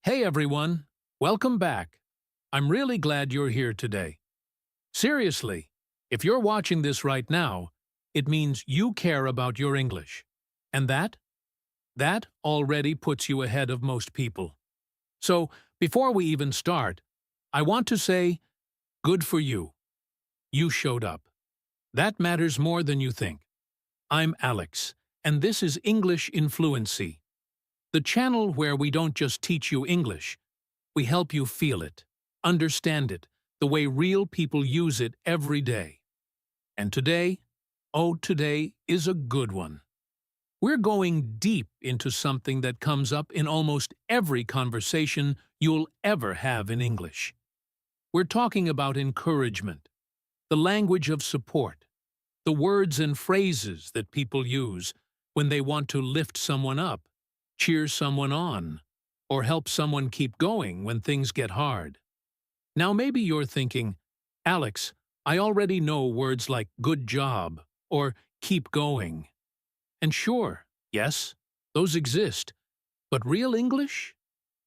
Hey everyone, welcome back. I'm really glad you're here today. Seriously, if you're watching this right now, it means you care about your English. And that already puts you ahead of most people. So, before we even start, I want to say, good for you. You showed up. That matters more than you think. I'm Alex, and this is English in Fluency, the channel where we don't just teach you English, we help you feel it, understand it, the way real people use it every day. And today, oh today is a good one. We're going deep into something that comes up in almost every conversation you'll ever have in English. We're talking about encouragement, the language of support, the words and phrases that people use when they want to lift someone up, cheer someone on, or help someone keep going when things get hard. Now maybe you're thinking, Alex, I already know words like good job or keep going. And sure, yes, those exist. But real English?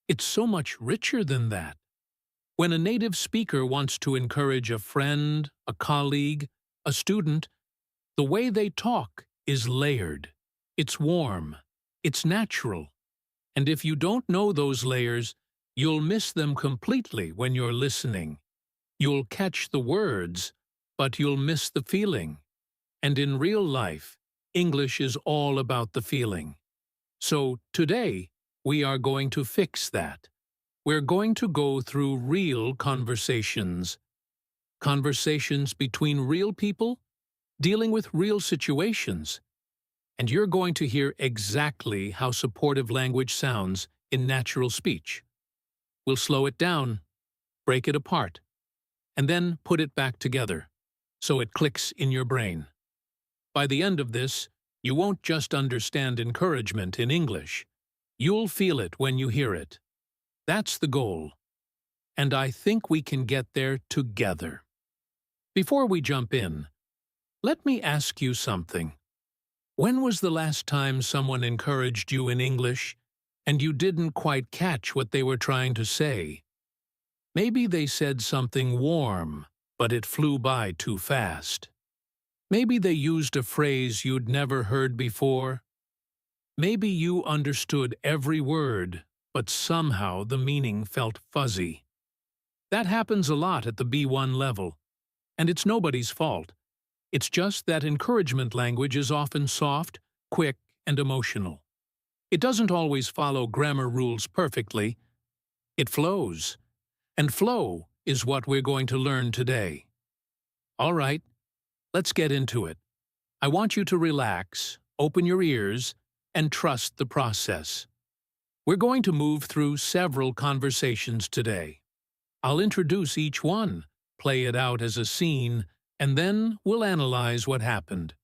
It's so much richer than that. When a native speaker wants to encourage a friend, a colleague, a student, the way they talk is layered. It's warm. It's natural. And if you don't know those layers, you'll miss them completely when you're listening. You'll catch the words, but you'll miss the feeling. And in real life, English is all about the feeling. So today, we are going to fix that. We're going to go through real conversations. Conversations between real people, dealing with real situations. And you're going to hear exactly how supportive language sounds in natural speech. We'll slow it down, break it apart, and then put it back together, so it clicks in your brain. By the end of this, you won't just understand encouragement in English. You'll feel it when you hear it. That's the goal. And I think we can get there together. Before we jump in, let me ask you something. When was the last time someone encouraged you in English and you didn't quite catch what they were trying to say? Maybe they said something warm, but it flew by too fast. Maybe they used a phrase you'd never heard before. Maybe you understood every word, but somehow the meaning felt fuzzy. That happens a lot at the B1 level, and it's nobody's fault. It's just that encouragement language is often soft, quick, and emotional. It doesn't always follow grammar rules perfectly. It flows. And flow is what we're going to learn today. All right, let's get into it. I want you to relax, open your ears, and trust the process. We're going to move through several conversations today. I'll introduce each one, play it out as a scene, and then we'll analyze what happened.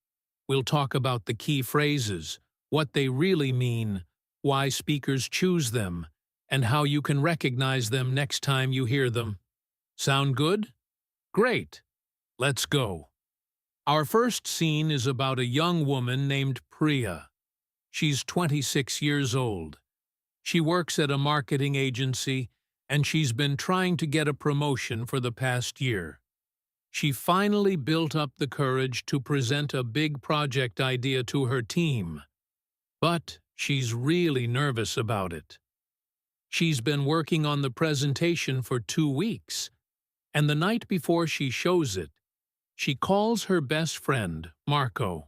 We'll talk about the key phrases, what they really mean, why speakers choose them, and how you can recognize them next time you hear them. Sound good? Great. Let's go. Our first scene is about a young woman named Priya. She's 26 years old. She works at a marketing agency, and she's been trying to get a promotion for the past year. She finally built up the courage to present a big project idea to her team. But she's really nervous about it. She's been working on the presentation for 2 weeks, and the night before she shows it, she calls her best friend, Marco.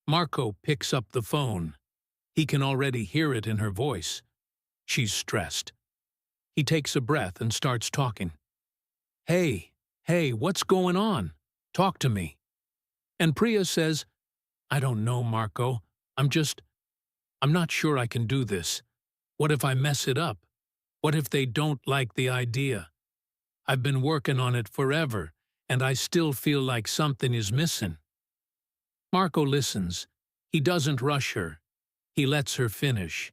Marco picks up the phone. He can already hear it in her voice. She's stressed. He takes a breath and starts talking. Hey, what's going on? Talk to me. And Priya says, I don't know, Marco. I'm not sure I can do this. What if I mess it up? What if they don't like the idea? I've been working on it forever, and I still feel like something is missing. Marco listens. He doesn't rush her. He lets her finish.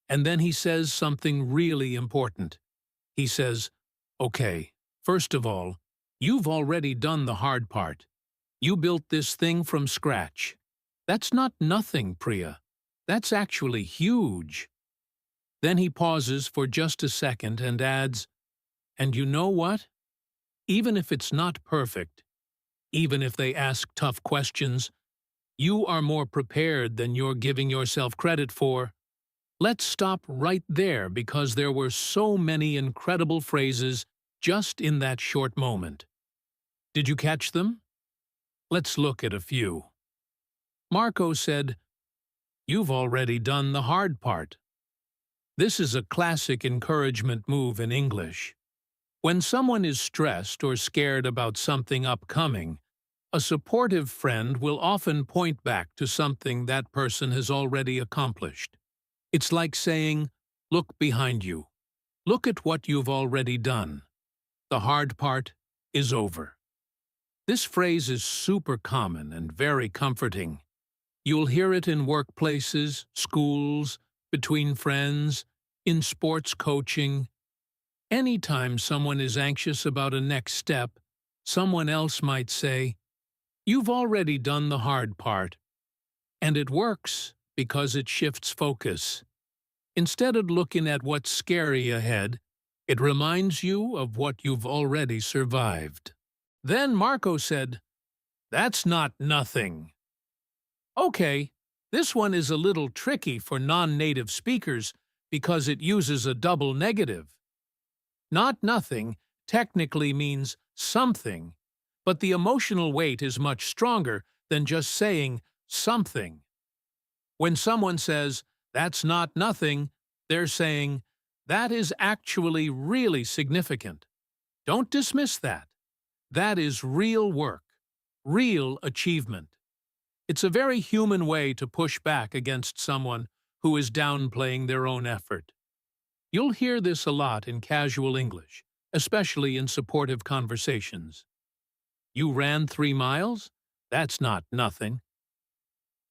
And then he says something really important. He says, okay, first of all, you've already done the hard part. You built this thing from scratch. That's not nothing, Priya. That's actually huge. Then he pauses for just a second and adds, "And you know what? Even if it's not perfect, even if they ask tough questions, you are more prepared than you're giving yourself credit for." Let's stop right there because there were so many incredible phrases just in that short moment. Did you catch them? Let's look at a few. Marco said, "You've already done the hard part." This is a classic encouragement move in English. When someone is stressed or scared about something upcoming, a supportive friend will often point back to something that person has already accomplished. It's like saying, "Look behind you. Look at what you've already done. The hard part is over." This phrase is super common and very comforting. You'll hear it in workplaces, schools, between friends, in sports coaching. Anytime someone is anxious about a next step, someone else might say, "You've already done the hard part." And it works because it shifts focus. Instead of looking at what's scary ahead, it reminds you of what you've already survived. Then Marco said, "That's not nothing." Okay, this one is a little tricky for non-native speakers because it uses a double negative. Not nothing technically means something, but the emotional weight is much stronger than just saying something. When someone says, "That's not nothing," they're saying, "That is actually really significant." Don't dismiss that. That is real work, real achievement. It's a very human way to push back against someone who is downplaying their own effort. You'll hear this a lot in casual English, especially in supportive conversations. "You ran 3 miles? That's not nothing."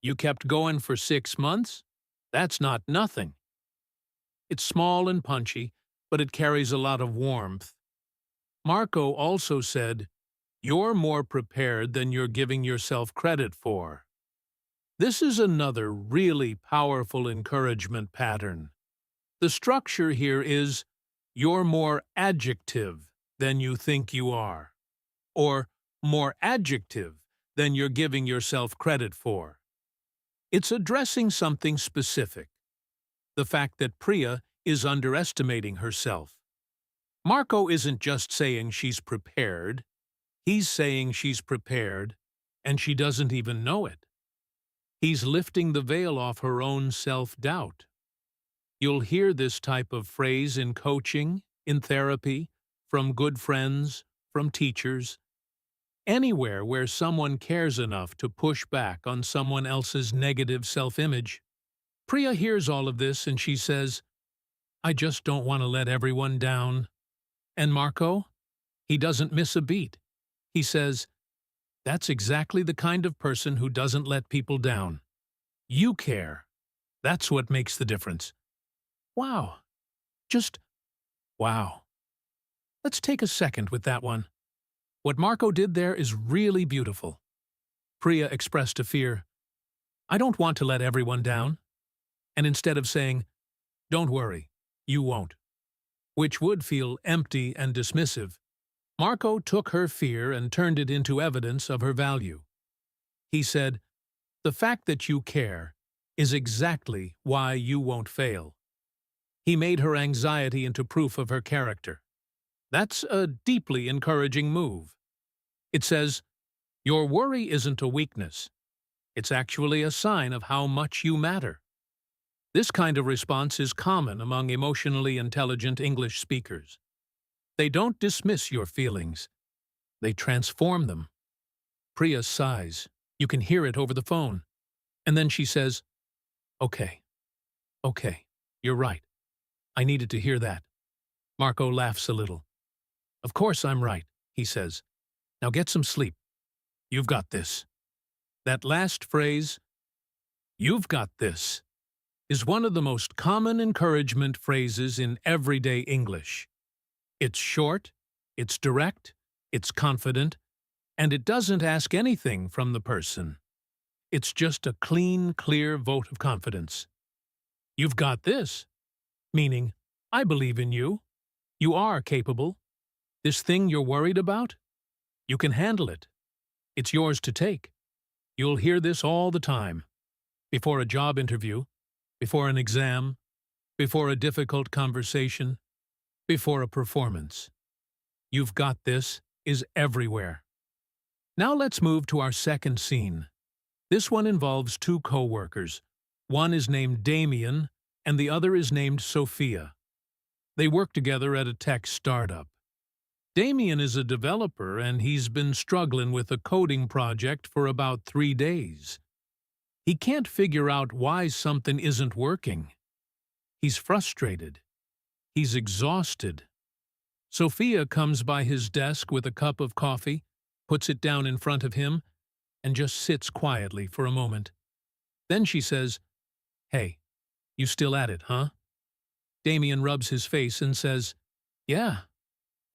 "You kept going for 6 months? That's not nothing." It's small and punchy, but it carries a lot of warmth. Marco also said, "You're more prepared than you're giving yourself credit for." This is another really powerful encouragement pattern. The structure here is, "You're more adjective than you think you are," or "more adjective than you're giving yourself credit for." It's addressing something specific, the fact that Priya is underestimating herself. Marco isn't just saying she's prepared, he's saying she's prepared, and she doesn't even know it. He's lifting the veil off her own self-doubt. You'll hear this type of phrase in coaching, in therapy, from good friends, from teachers, anywhere where someone cares enough to push back on someone else's negative self-image. Priya hears all of this and she says, "I just don't want to let everyone down." And Marco? He doesn't miss a beat. He says, "That's exactly the kind of person who doesn't let people down. You care. That's what makes the difference." Wow. Just wow. Let's take a second with that one. What Marco did there is really beautiful. Priya expressed a fear, "I don't want to let everyone down." And instead of saying, "Don't worry, you won't," which would feel empty and dismissive, Marco took her fear and turned it into evidence of her value. He said, "The fact that you care is exactly why you won't fail." He made her anxiety into proof of her character. That's a deeply encouraging move. It says, your worry isn't a weakness. It's actually a sign of how much you matter. This kind of response is common among emotionally intelligent English speakers. They don't dismiss your feelings. They transform them. Priya sighs. You can hear it over the phone. And then she says, "Okay, you're right. I needed to hear that." Marco laughs a little. "Of course I'm right," he says. "Now get some sleep. You've got this." That last phrase, "You've got this," is one of the most common encouragement phrases in everyday English. It's short, it's direct, it's confident, and it doesn't ask anything from the person. It's just a clean, clear vote of confidence. "You've got this" meaning, I believe in you. You are capable. This thing you're worried about? You can handle it. It's yours to take. You'll hear this all the time. Before a job interview, before an exam, before a difficult conversation, before a performance. You've got this is everywhere. Now let's move to our second scene. This one involves two co-workers. One is named Damien, and the other is named Sophia. They work together at a tech startup. Damien is a developer, and he's been struggling with a coding project for about 3 days. He can't figure out why something isn't working. He's frustrated. He's exhausted. Sophia comes by his desk with a cup of coffee, puts it down in front of him, and just sits quietly for a moment. Then she says, "Hey, you still at it, huh?" Damien rubs his face and says, "Yeah,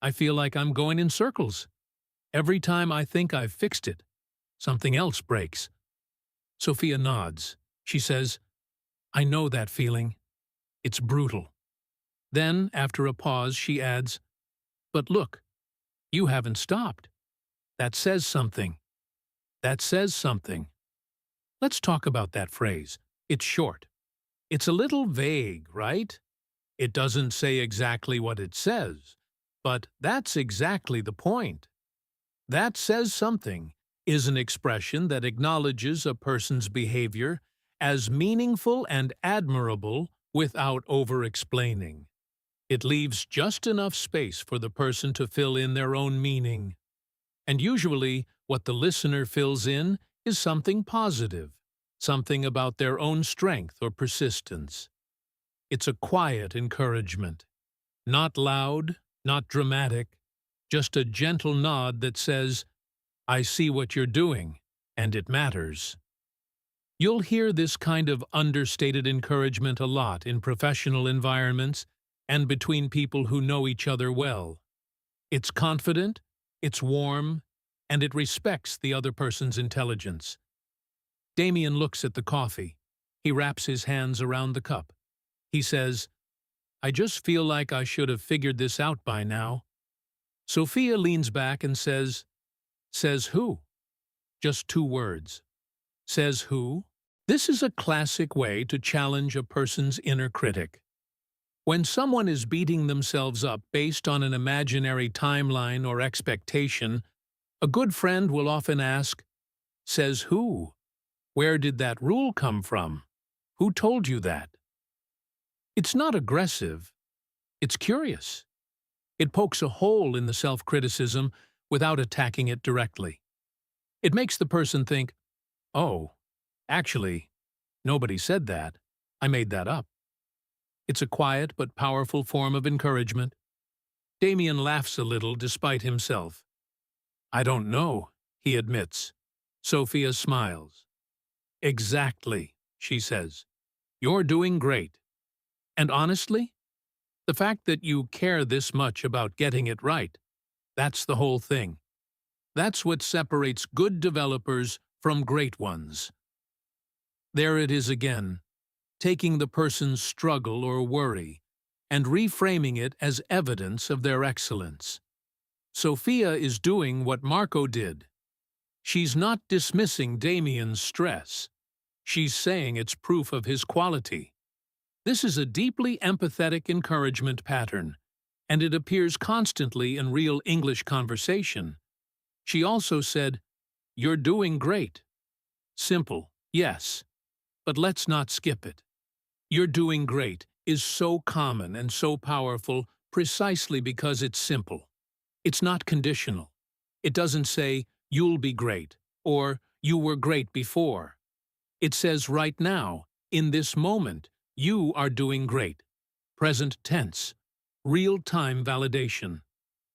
I feel like I'm going in circles. Every time I think I've fixed it, something else breaks." Sophia nods. She says, "I know that feeling. It's brutal." Then, after a pause, she adds, "But look, you haven't stopped. That says something. That says something." Let's talk about that phrase. It's short. It's a little vague, right? It doesn't say exactly what it says, but that's exactly the point. That says something is an expression that acknowledges a person's behavior as meaningful and admirable without over-explaining. It leaves just enough space for the person to fill in their own meaning. And usually, what the listener fills in is something positive, something about their own strength or persistence. It's a quiet encouragement. Not loud, not dramatic, just a gentle nod that says, "I see what you're doing, and it matters." You'll hear this kind of understated encouragement a lot in professional environments and between people who know each other well. It's confident, it's warm, and it respects the other person's intelligence. Damien looks at the coffee. He wraps his hands around the cup. He says, "I just feel like I should have figured this out by now." Sophia leans back and says, "Says who?" Just 2 words. Says who? This is a classic way to challenge a person's inner critic. When someone is beating themselves up based on an imaginary timeline or expectation, a good friend will often ask, "Says who? Where did that rule come from? Who told you that?" It's not aggressive. It's curious. It pokes a hole in the self-criticism without attacking it directly. It makes the person think, "Oh, actually, nobody said that. I made that up." It's a quiet but powerful form of encouragement. Damien laughs a little despite himself. "I don't know," he admits. Sophia smiles. "Exactly," she says. "You're doing great. And honestly, the fact that you care this much about getting it right, that's the whole thing. That's what separates good developers from great ones." There it is again, taking the person's struggle or worry and reframing it as evidence of their excellence. Sophia is doing what Marco did. She's not dismissing Damien's stress. She's saying it's proof of his quality. This is a deeply empathetic encouragement pattern, and it appears constantly in real English conversation. She also said, "You're doing great." Simple, yes, but let's not skip it. "You're doing great" is so common and so powerful precisely because it's simple. It's not conditional. It doesn't say, "You'll be great," or "You were great before." It says right now, in this moment, you are doing great. Present tense. Real-time validation.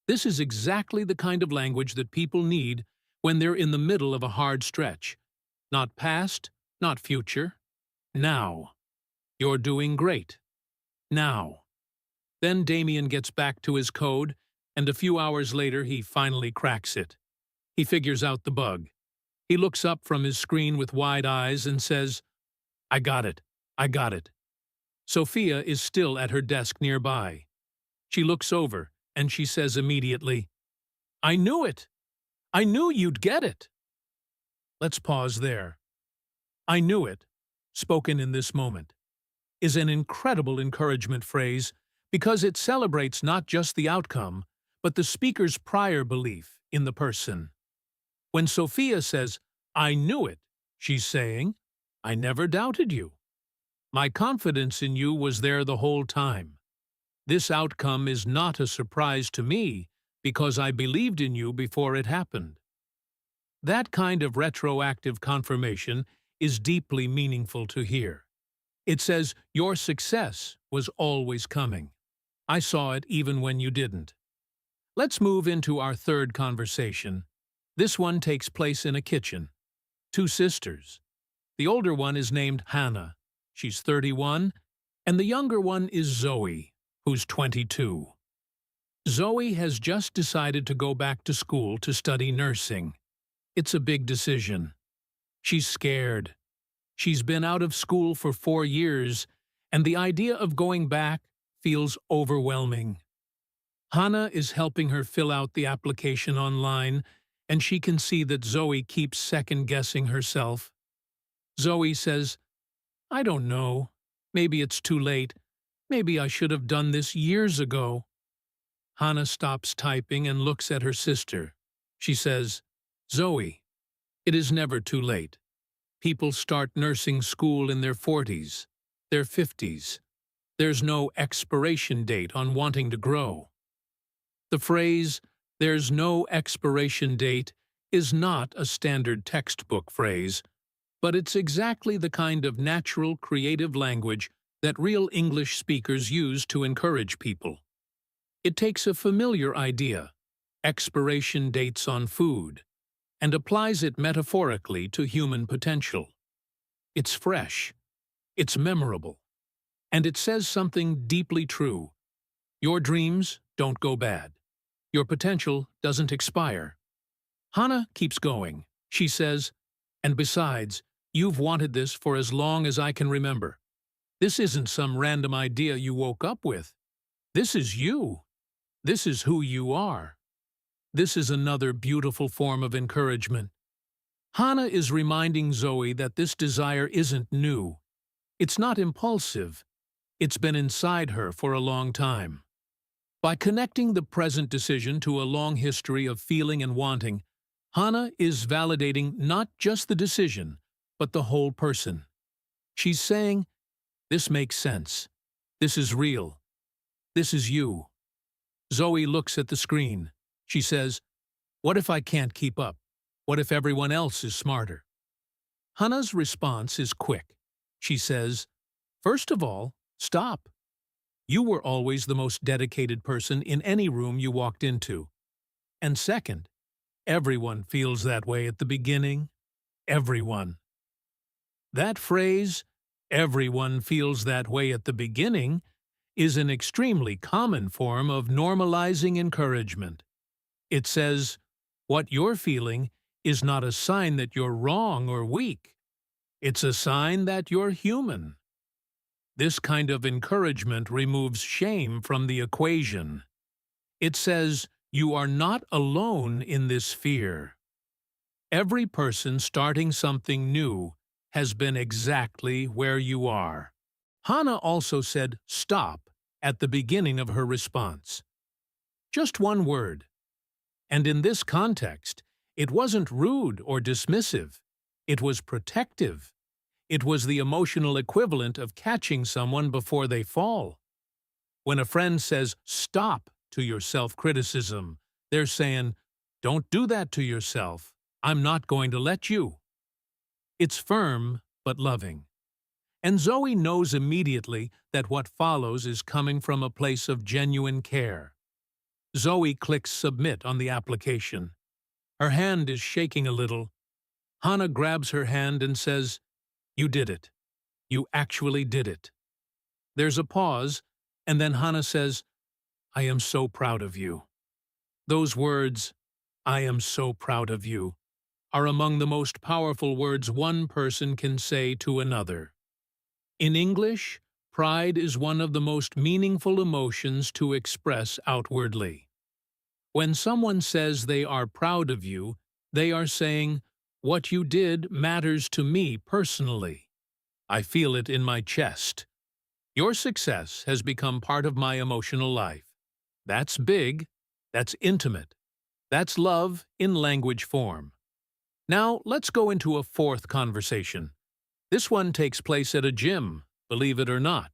This is exactly the kind of language that people need when they're in the middle of a hard stretch. Not past, not future. Now. You're doing great. Now. Then Damien gets back to his code, and a few hours later he finally cracks it. He figures out the bug. He looks up from his screen with wide eyes and says, "I got it. I got it." Sophia is still at her desk nearby. She looks over, and she says immediately, "I knew it! I knew you'd get it!" Let's pause there. "I knew it," spoken in this moment, is an incredible encouragement phrase because it celebrates not just the outcome, but the speaker's prior belief in the person. When Sophia says, "I knew it," she's saying, "I never doubted you. My confidence in you was there the whole time. This outcome is not a surprise to me because I believed in you before it happened." That kind of retroactive confirmation is deeply meaningful to hear. It says, your success was always coming. I saw it even when you didn't. Let's move into our third conversation. This one takes place in a kitchen. Two sisters. The older one is named Hannah. She's 31, and the younger one is Zoe, who's 22. Zoe has just decided to go back to school to study nursing. It's a big decision. She's scared. She's been out of school for 4 years, and the idea of going back feels overwhelming. Hannah is helping her fill out the application online, and she can see that Zoe keeps second-guessing herself. Zoe says, "I don't know. Maybe it's too late. Maybe I should have done this years ago." Hannah stops typing and looks at her sister. She says, "Zoe, it is never too late. People start nursing school in their 40s, their 50s. There's no expiration date on wanting to grow." The phrase, "there's no expiration date," is not a standard textbook phrase, but it's exactly the kind of natural, creative language that real English speakers use to encourage people. It takes a familiar idea, expiration dates on food, and applies it metaphorically to human potential. It's fresh, it's memorable, and it says something deeply true. Your dreams don't go bad. Your potential doesn't expire. Hannah keeps going. She says, "And besides, you've wanted this for as long as I can remember. This isn't some random idea you woke up with. This is you. This is who you are." This is another beautiful form of encouragement. Hannah is reminding Zoe that this desire isn't new. It's not impulsive. It's been inside her for a long time. By connecting the present decision to a long history of feeling and wanting, Hannah is validating not just the decision, but the whole person. She's saying, "This makes sense. This is real. This is you." Zoe looks at the screen. She says, "What if I can't keep up? What if everyone else is smarter?" Hannah's response is quick. She says, "First of all, stop. You were always the most dedicated person in any room you walked into. And second, everyone feels that way at the beginning. Everyone." That phrase, "everyone feels that way at the beginning," is an extremely common form of normalizing encouragement. It says, what you're feeling is not a sign that you're wrong or weak. It's a sign that you're human. This kind of encouragement removes shame from the equation. It says, you are not alone in this fear. Every person starting something new has been exactly where you are. Hannah also said "stop" at the beginning of her response. Just one word. And in this context, it wasn't rude or dismissive. It was protective. It was the emotional equivalent of catching someone before they fall. When a friend says "stop" to your self-criticism, they're saying, "Don't do that to yourself. I'm not going to let you." It's firm but loving. And Zoe knows immediately that what follows is coming from a place of genuine care. Zoe clicks submit on the application. Her hand is shaking a little. Hannah grabs her hand and says, "You did it. You actually did it." There's a pause, and then Hannah says, "I am so proud of you." Those words, "I am so proud of you," are among the most powerful words one person can say to another. In English, Pride is one of the most meaningful emotions to express outwardly. When someone says they are proud of you, they are saying, "What you did matters to me personally. I feel it in my chest. Your success has become part of my emotional life." That's big. That's intimate. That's love in language form. Now, let's go into a fourth conversation. This one takes place at a gym, believe it or not.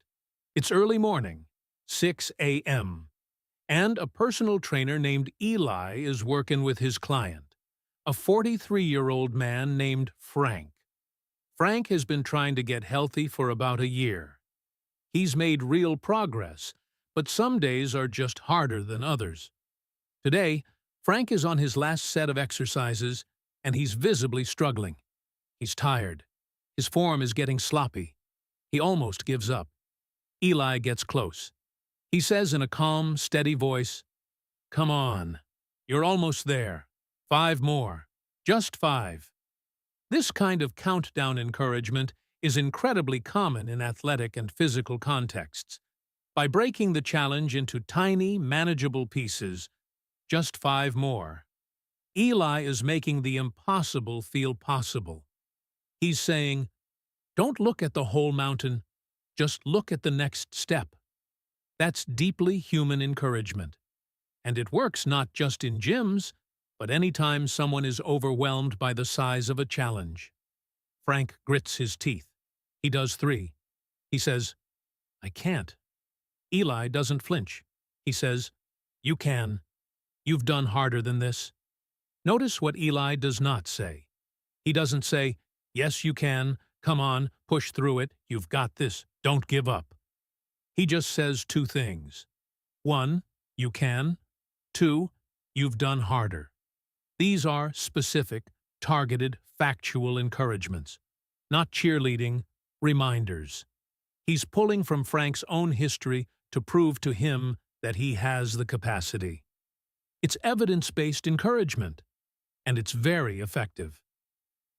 It's early morning, 6 a.m., and a personal trainer named Eli is working with his client, a 43-year-old man named Frank. Frank has been trying to get healthy for about a year. He's made real progress, but some days are just harder than others. Today, Frank is on his last set of exercises, and he's visibly struggling. He's tired. His form is getting sloppy. He almost gives up. Eli gets close. He says in a calm, steady voice, "Come on. You're almost there. 5 more. Just 5. This kind of countdown encouragement is incredibly common in athletic and physical contexts. By breaking the challenge into tiny, manageable pieces, just 5 more, Eli is making the impossible feel possible. He's saying, "Don't look at the whole mountain, just look at the next step." That's deeply human encouragement. And it works not just in gyms, but anytime someone is overwhelmed by the size of a challenge. Frank grits his teeth. He does 3. He says, "I can't." Eli doesn't flinch. He says, "You can. You've done harder than this." Notice what Eli does not say. He doesn't say, "Yes, you can. Come on, push through it. You've got this. Don't give up." He just says 2 things. 1, you can. 2, you've done harder. These are specific, targeted, factual encouragements, not cheerleading, reminders. He's pulling from Frank's own history to prove to him that he has the capacity. It's evidence-based encouragement, and it's very effective.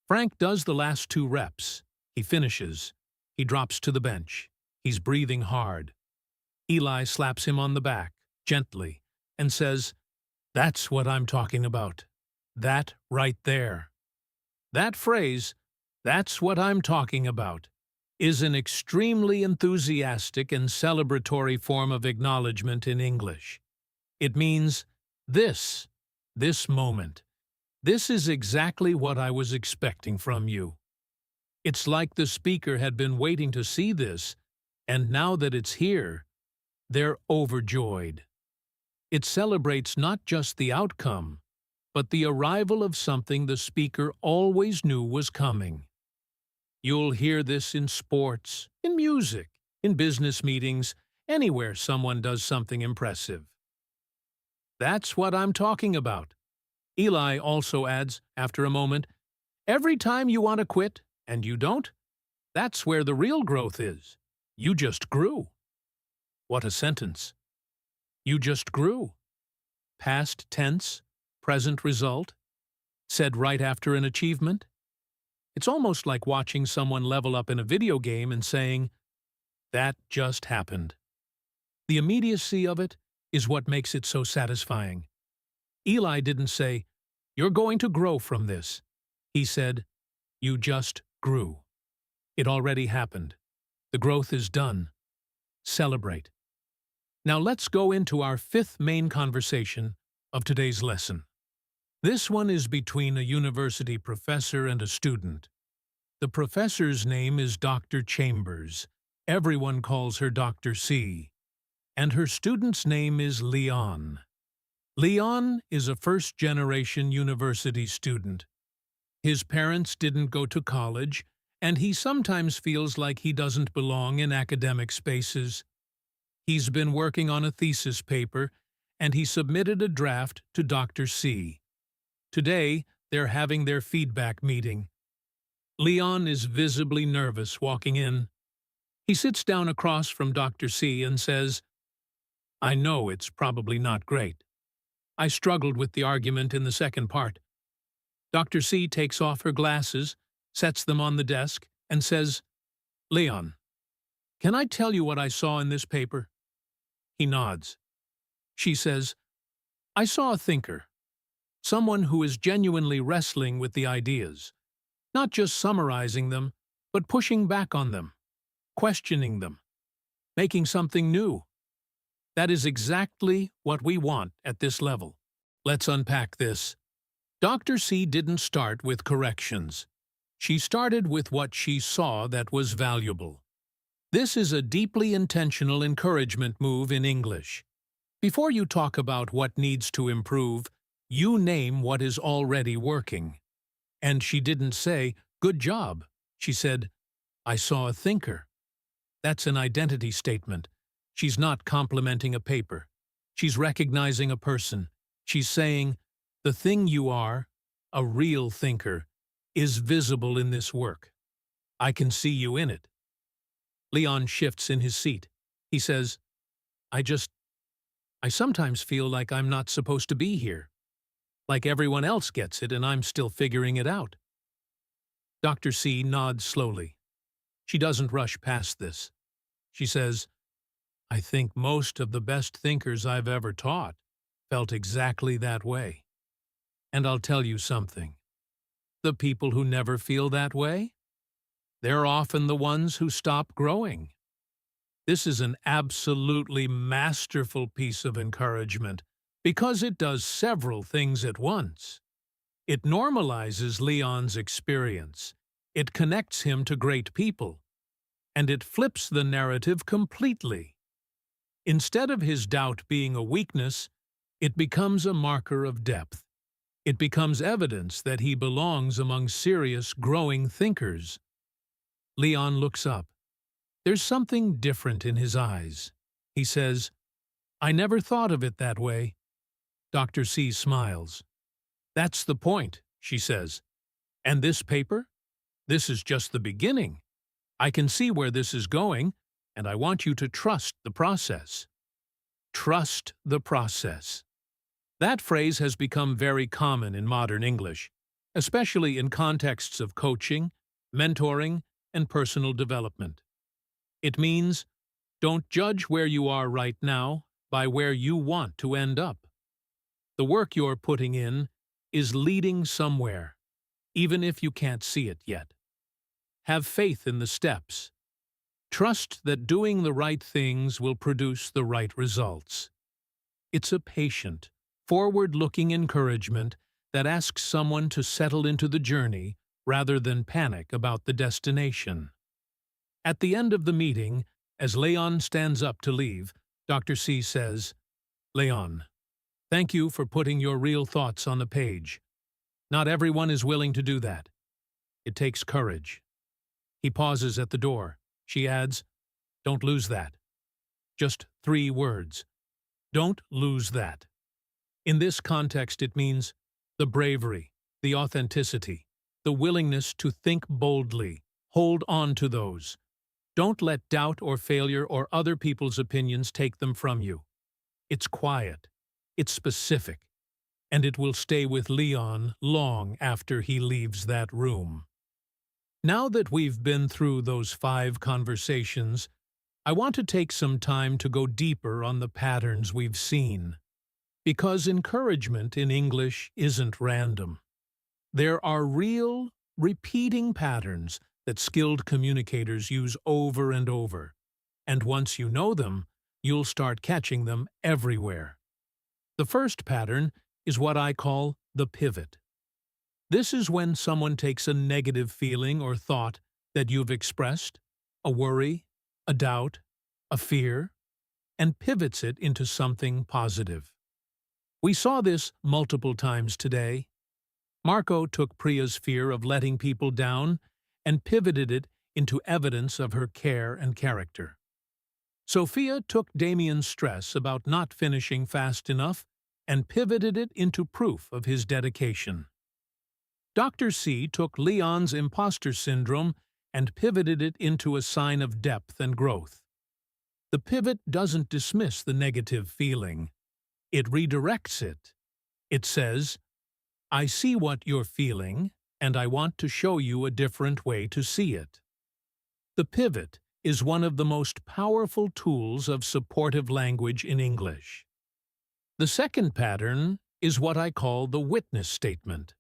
Frank does the last 2 reps. He finishes. He drops to the bench. He's breathing hard. Eli slaps him on the back, gently, and says, "That's what I'm talking about. That right there." That phrase, "That's what I'm talking about," is an extremely enthusiastic and celebratory form of acknowledgement in English. It means, this moment. This is exactly what I was expecting from you. It's like the speaker had been waiting to see this, and now that it's here, they're overjoyed. It celebrates not just the outcome, but the arrival of something the speaker always knew was coming. You'll hear this in sports, in music, in business meetings, anywhere someone does something impressive. That's what I'm talking about. Eli also adds, after a moment, every time you want to quit, and you don't, that's where the real growth is. You just grew. What a sentence. You just grew. Past tense, present result, said right after an achievement. It's almost like watching someone level up in a video game and saying, that just happened. The immediacy of it is what makes it so satisfying. Eli didn't say, you're going to grow from this. He said, you just grew. It already happened. The growth is done. Celebrate. Now let's go into our fifth main conversation of today's lesson. This one is between a university professor and a student. The professor's name is Dr. Chambers. Everyone calls her Dr. C. And her student's name is Leon. Leon is a first-generation university student. His parents didn't go to college, and he sometimes feels like he doesn't belong in academic spaces. He's been working on a thesis paper, and he submitted a draft to Dr. C. Today, they're having their feedback meeting. Leon is visibly nervous walking in. He sits down across from Dr. C and says, I know it's probably not great. I struggled with the argument in the second part. Dr. C takes off her glasses, sets them on the desk, and says, Leon, Can I tell you what I saw in this paper? He nods. She says, I saw a thinker, someone who is genuinely wrestling with the ideas, not just summarizing them, but pushing back on them, questioning them, making something new. That is exactly what we want at this level. Let's unpack this. Dr. C didn't start with corrections. She started with what she saw that was valuable. This is a deeply intentional encouragement move in English. Before you talk about what needs to improve, you name what is already working. And she didn't say, good job. She said, I saw a thinker. That's an identity statement. She's not complimenting a paper. She's recognizing a person. She's saying, the thing you are, a real thinker, is visible in this work. I can see you in it. Leon shifts in his seat. He says, I sometimes feel like I'm not supposed to be here. Like everyone else gets it and I'm still figuring it out. Dr. C nods slowly. She doesn't rush past this. She says, I think most of the best thinkers I've ever taught felt exactly that way. And I'll tell you something. The people who never feel that way, they're often the ones who stop growing. This is an absolutely masterful piece of encouragement because it does several things at once. It normalizes Leon's experience, it connects him to great people, and it flips the narrative completely. Instead of his doubt being a weakness, it becomes a marker of depth. It becomes evidence that he belongs among serious, growing thinkers. Leon looks up. There's something different in his eyes. He says, I never thought of it that way. Dr. C smiles. That's the point, she says. And this paper? This is just the beginning. I can see where this is going, and I want you to trust the process. Trust the process. That phrase has become very common in modern English, especially in contexts of coaching, mentoring, and personal development. It means, don't judge where you are right now by where you want to end up. The work you're putting in is leading somewhere, even if you can't see it yet. Have faith in the steps. Trust that doing the right things will produce the right results. It's a patient, forward-looking encouragement that asks someone to settle into the journey rather than panic about the destination. At the end of the meeting, as Leon stands up to leave, Dr. C says, Leon, thank you for putting your real thoughts on the page. Not everyone is willing to do that. It takes courage. He pauses at the door. She adds, don't lose that. Just 3 words. Don't lose that. In this context, it means the bravery, the authenticity, the willingness to think boldly. Hold on to those. Don't let doubt or failure or other people's opinions take them from you. It's quiet, it's specific, and it will stay with Leon long after he leaves that room. Now that we've been through those 5 conversations, I want to take some time to go deeper on the patterns we've seen. Because encouragement in English isn't random. There are real, repeating patterns that skilled communicators use over and over. And once you know them, you'll start catching them everywhere. The first pattern is what I call the pivot. This is when someone takes a negative feeling or thought that you've expressed, a worry, a doubt, a fear, and pivots it into something positive. We saw this multiple times today. Marco took Priya's fear of letting people down and pivoted it into evidence of her care and character. Sophia took Damien's stress about not finishing fast enough and pivoted it into proof of his dedication. Dr. C took Leon's imposter syndrome and pivoted it into a sign of depth and growth. The pivot doesn't dismiss the negative feeling. It redirects it. It says, I see what you're feeling, and I want to show you a different way to see it. The pivot is one of the most powerful tools of supportive language in English. The second pattern is what I call the witness statement.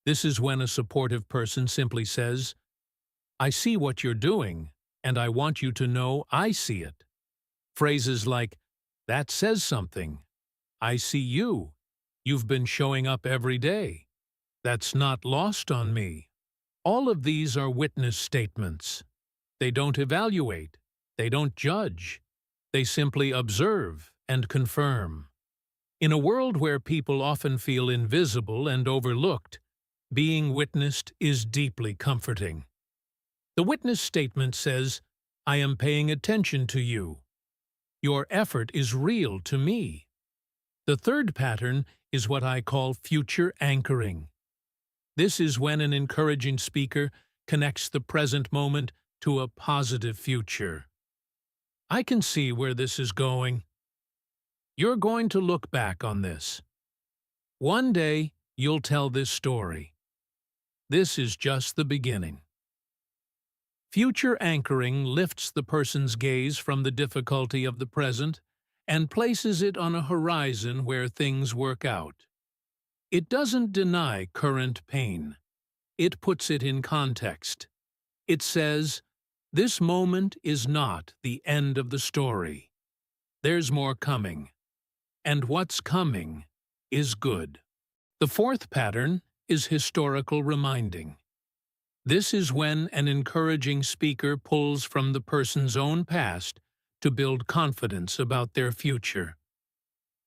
This is when a supportive person simply says, "I see what you're doing, and I want you to know I see it." Phrases like, "That says something," "I see you," "You've been showing up every day," "That's not lost on me." All of these are witness statements. They don't evaluate, they don't judge, they simply observe and confirm. In a world where people often feel invisible and overlooked, being witnessed is deeply comforting. The witness statement says, "I am paying attention to you. Your effort is real to me." The third pattern is what I call future anchoring. This is when an encouraging speaker connects the present moment to a positive future. "I can see where this is going. You're going to look back on this. One day, you'll tell this story. This is just the beginning." Future anchoring lifts the person's gaze from the difficulty of the present and places it on a horizon where things work out. It doesn't deny current pain. It puts it in context. It says, "This moment is not the end of the story. There's more coming. And what's coming is good." The fourth pattern is historical reminding. This is when an encouraging speaker pulls from the person's own past to build confidence about their future.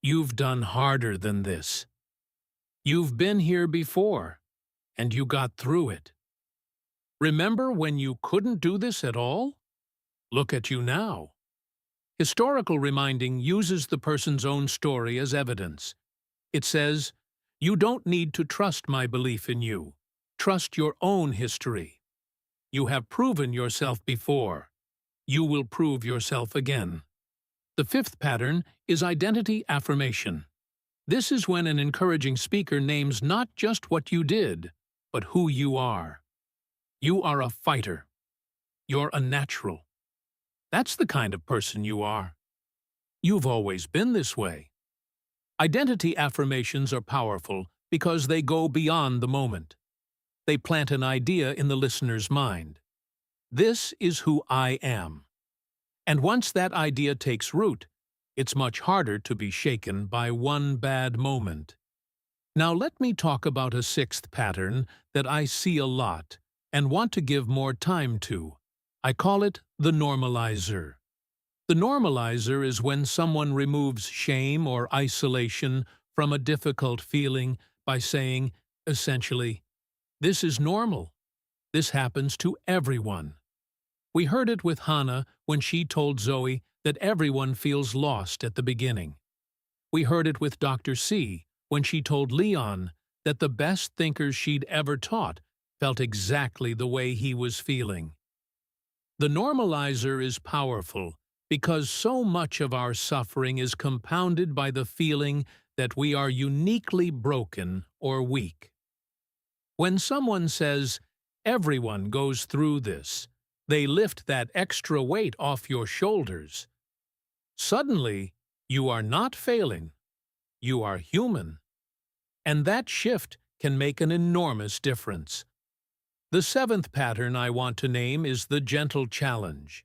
"You've done harder than this. You've been here before, and you got through it. Remember when you couldn't do this at all? Look at you now." Historical reminding uses the person's own story as evidence. It says, "You don't need to trust my belief in you. Trust your own history. You have proven yourself before. You will prove yourself again." The fifth pattern is identity affirmation. This is when an encouraging speaker names not just what you did, but who you are. You are a fighter. You're a natural. That's the kind of person you are. You've always been this way. Identity affirmations are powerful because they go beyond the moment. They plant an idea in the listener's mind. This is who I am. And once that idea takes root, it's much harder to be shaken by one bad moment. Now let me talk about a sixth pattern that I see a lot and want to give more time to. I call it the normalizer. The normalizer is when someone removes shame or isolation from a difficult feeling by saying, essentially, "This is normal. This happens to everyone." We heard it with Hannah when she told Zoe that everyone feels lost at the beginning. We heard it with Dr. C when she told Leon that the best thinkers she'd ever taught felt exactly the way he was feeling. The normalizer is powerful because so much of our suffering is compounded by the feeling that we are uniquely broken or weak. When someone says, "Everyone goes through this," they lift that extra weight off your shoulders. Suddenly, you are not failing. You are human. And that shift can make an enormous difference. The seventh pattern I want to name is the gentle challenge.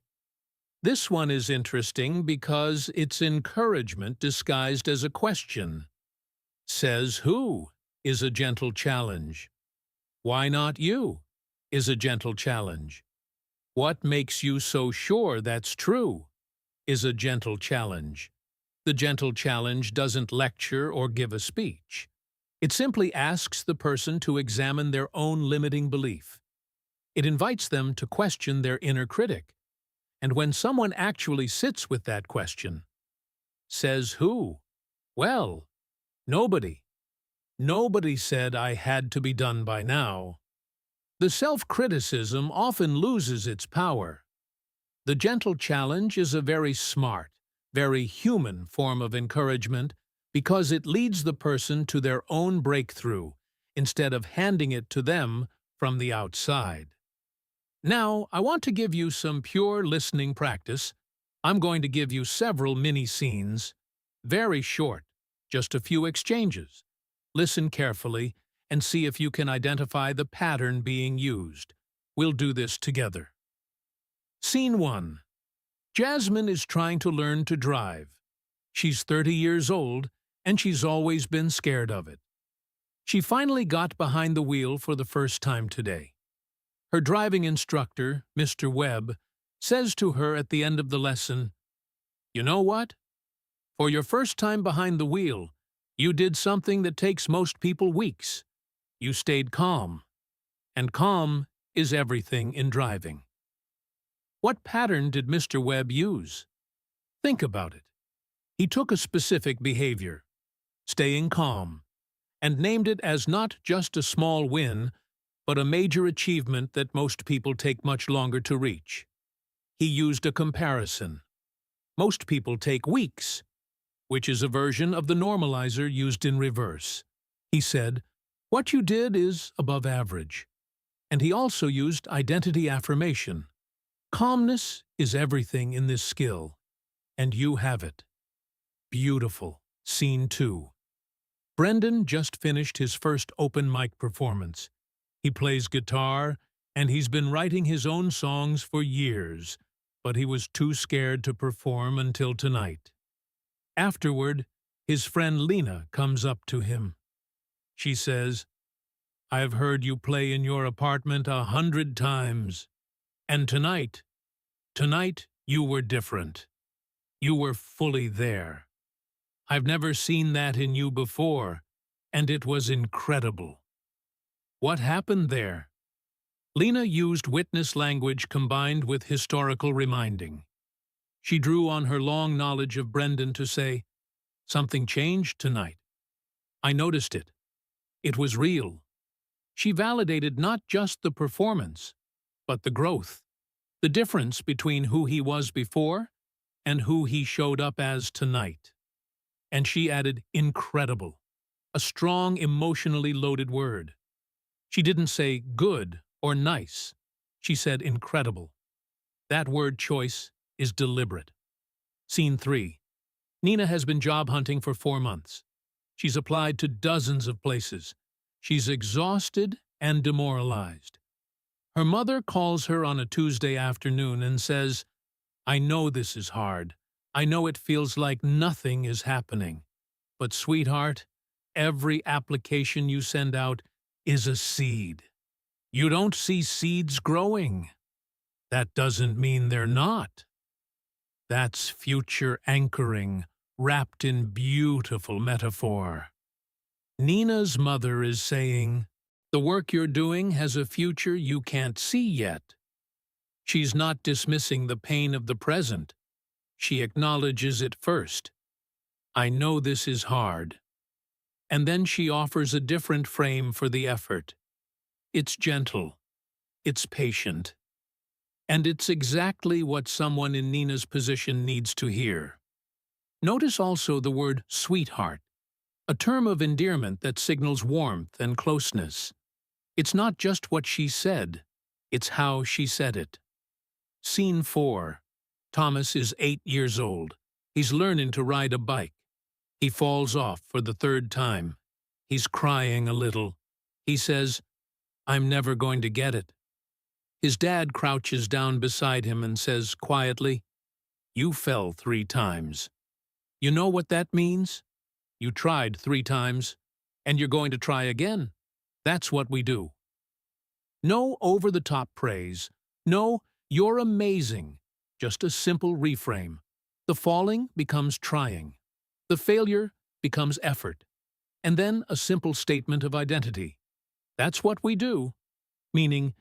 This one is interesting because it's encouragement disguised as a question. "Says who?" is a gentle challenge. "Why not you?" is a gentle challenge. "What makes you so sure that's true?" is a gentle challenge. The gentle challenge doesn't lecture or give a speech. It simply asks the person to examine their own limiting belief. It invites them to question their inner critic. And when someone actually sits with that question, "Says who?" Well, nobody. Nobody said I had to be done by now. The self-criticism often loses its power. The gentle challenge is a very smart, very human form of encouragement because it leads the person to their own breakthrough instead of handing it to them from the outside. Now, I want to give you some pure listening practice. I'm going to give you several mini scenes, very short, just a few exchanges. Listen carefully and see if you can identify the pattern being used. We'll do this together. Scene 1. Jasmine is trying to learn to drive. She's 30 years old, and she's always been scared of it. She finally got behind the wheel for the first time today. Her driving instructor, Mr. Webb, says to her at the end of the lesson, "You know what? For your first time behind the wheel, you did something that takes most people weeks. You stayed calm. And calm is everything in driving." What pattern did Mr. Webb use? Think about it. He took a specific behavior, staying calm, and named it as not just a small win, but a major achievement that most people take much longer to reach. He used a comparison. Most people take weeks, which is a version of the normalizer used in reverse. He said, "What you did is above average." And he also used identity affirmation. Calmness is everything in this skill, and you have it. Beautiful. Scene 2. Brendan just finished his first open mic performance. He plays guitar, and he's been writing his own songs for years, but he was too scared to perform until tonight. Afterward, his friend Lena comes up to him. She says, "I've heard you play in your apartment 100 times. And tonight you were different. You were fully there. I've never seen that in you before, and it was incredible." What happened there? Lena used witness language combined with historical reminding. She drew on her long knowledge of Brendan to say, "Something changed tonight. I noticed it. It was real." She validated not just the performance, but the growth, the difference between who he was before and who he showed up as tonight. And she added incredible, a strong, emotionally loaded word. She didn't say good or nice. She said incredible. That word choice is deliberate. Scene 3. Nina has been job hunting for 4 months. She's applied to dozens of places. She's exhausted and demoralized. Her mother calls her on a Tuesday afternoon and says, "I know this is hard. I know it feels like nothing is happening. But sweetheart, every application you send out is a seed. You don't see seeds growing. That doesn't mean they're not." That's future anchoring, wrapped in beautiful metaphor. Nina's mother is saying, the work you're doing has a future you can't see yet. She's not dismissing the pain of the present. She acknowledges it first. "I know this is hard." And then she offers a different frame for the effort. It's gentle. It's patient. And it's exactly what someone in Nina's position needs to hear. Notice also the word sweetheart, a term of endearment that signals warmth and closeness. It's not just what she said, it's how she said it. Scene 4. Thomas is 8 years old. He's learning to ride a bike. He falls off for the 3rd time. He's crying a little. He says, "I'm never going to get it." His dad crouches down beside him and says quietly, "You fell 3 times. You know what that means? You tried 3 times, and you're going to try again. That's what we do." No over-the-top praise. No, "You're amazing." Just a simple reframe. The falling becomes trying. The failure becomes effort. And then a simple statement of identity. That's what we do. Meaning,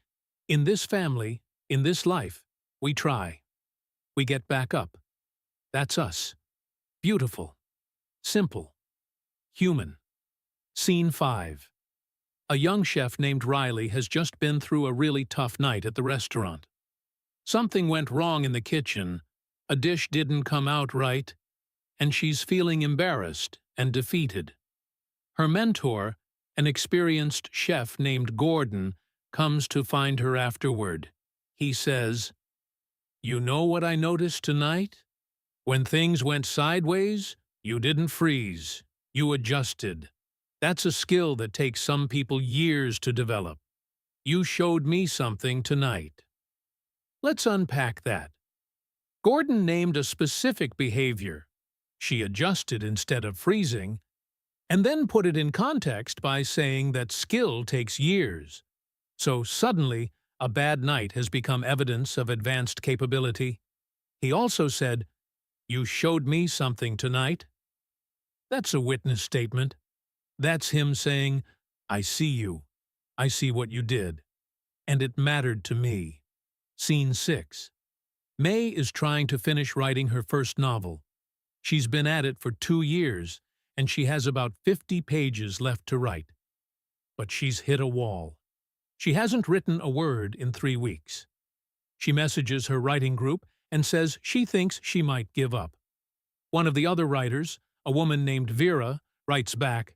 in this family, in this life, we try. We get back up. That's us. Beautiful. Simple. Human. Scene 5. A young chef named Riley has just been through a really tough night at the restaurant. Something went wrong in the kitchen, a dish didn't come out right, and she's feeling embarrassed and defeated. Her mentor, an experienced chef named Gordon, comes to find her afterward. he says, "You know what I noticed tonight? When things went sideways, you didn't freeze. You adjusted. That's a skill that takes some people years to develop. You showed me something tonight." Let's unpack that. Gordon named a specific behavior. She adjusted instead of freezing, and then put it in context by saying that skill takes years. So suddenly, a bad night has become evidence of advanced capability. He also said, "You showed me something tonight." That's a witness statement. That's him saying, "I see you. I see what you did. And it mattered to me." Scene 6. May is trying to finish writing her first novel. She's been at it for 2 years, and she has about 50 pages left to write. But she's hit a wall. She hasn't written a word in 3 weeks. She messages her writing group and says she thinks she might give up. One of the other writers, a woman named Vera, writes back,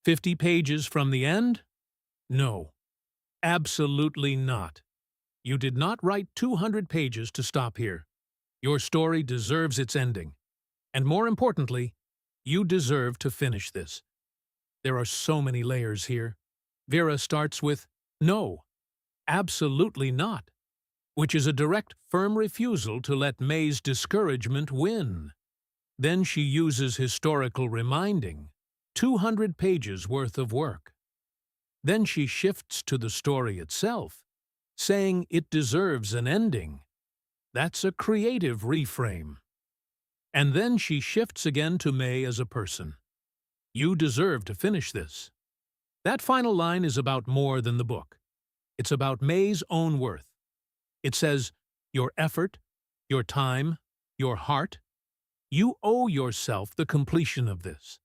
"50 pages from the end? No, absolutely not. You did not write 200 pages to stop here. Your story deserves its ending. And more importantly, you deserve to finish this." There are so many layers here. Vera starts with, "No, absolutely not," which is a direct, firm refusal to let May's discouragement win. Then she uses historical reminding, 200 pages worth of work. Then she shifts to the story itself, saying it deserves an ending. That's a creative reframe. And then she shifts again to May as a person. "You deserve to finish this." That final line is about more than the book. It's about May's own worth. It says, your effort, your time, your heart, you owe yourself the completion of this.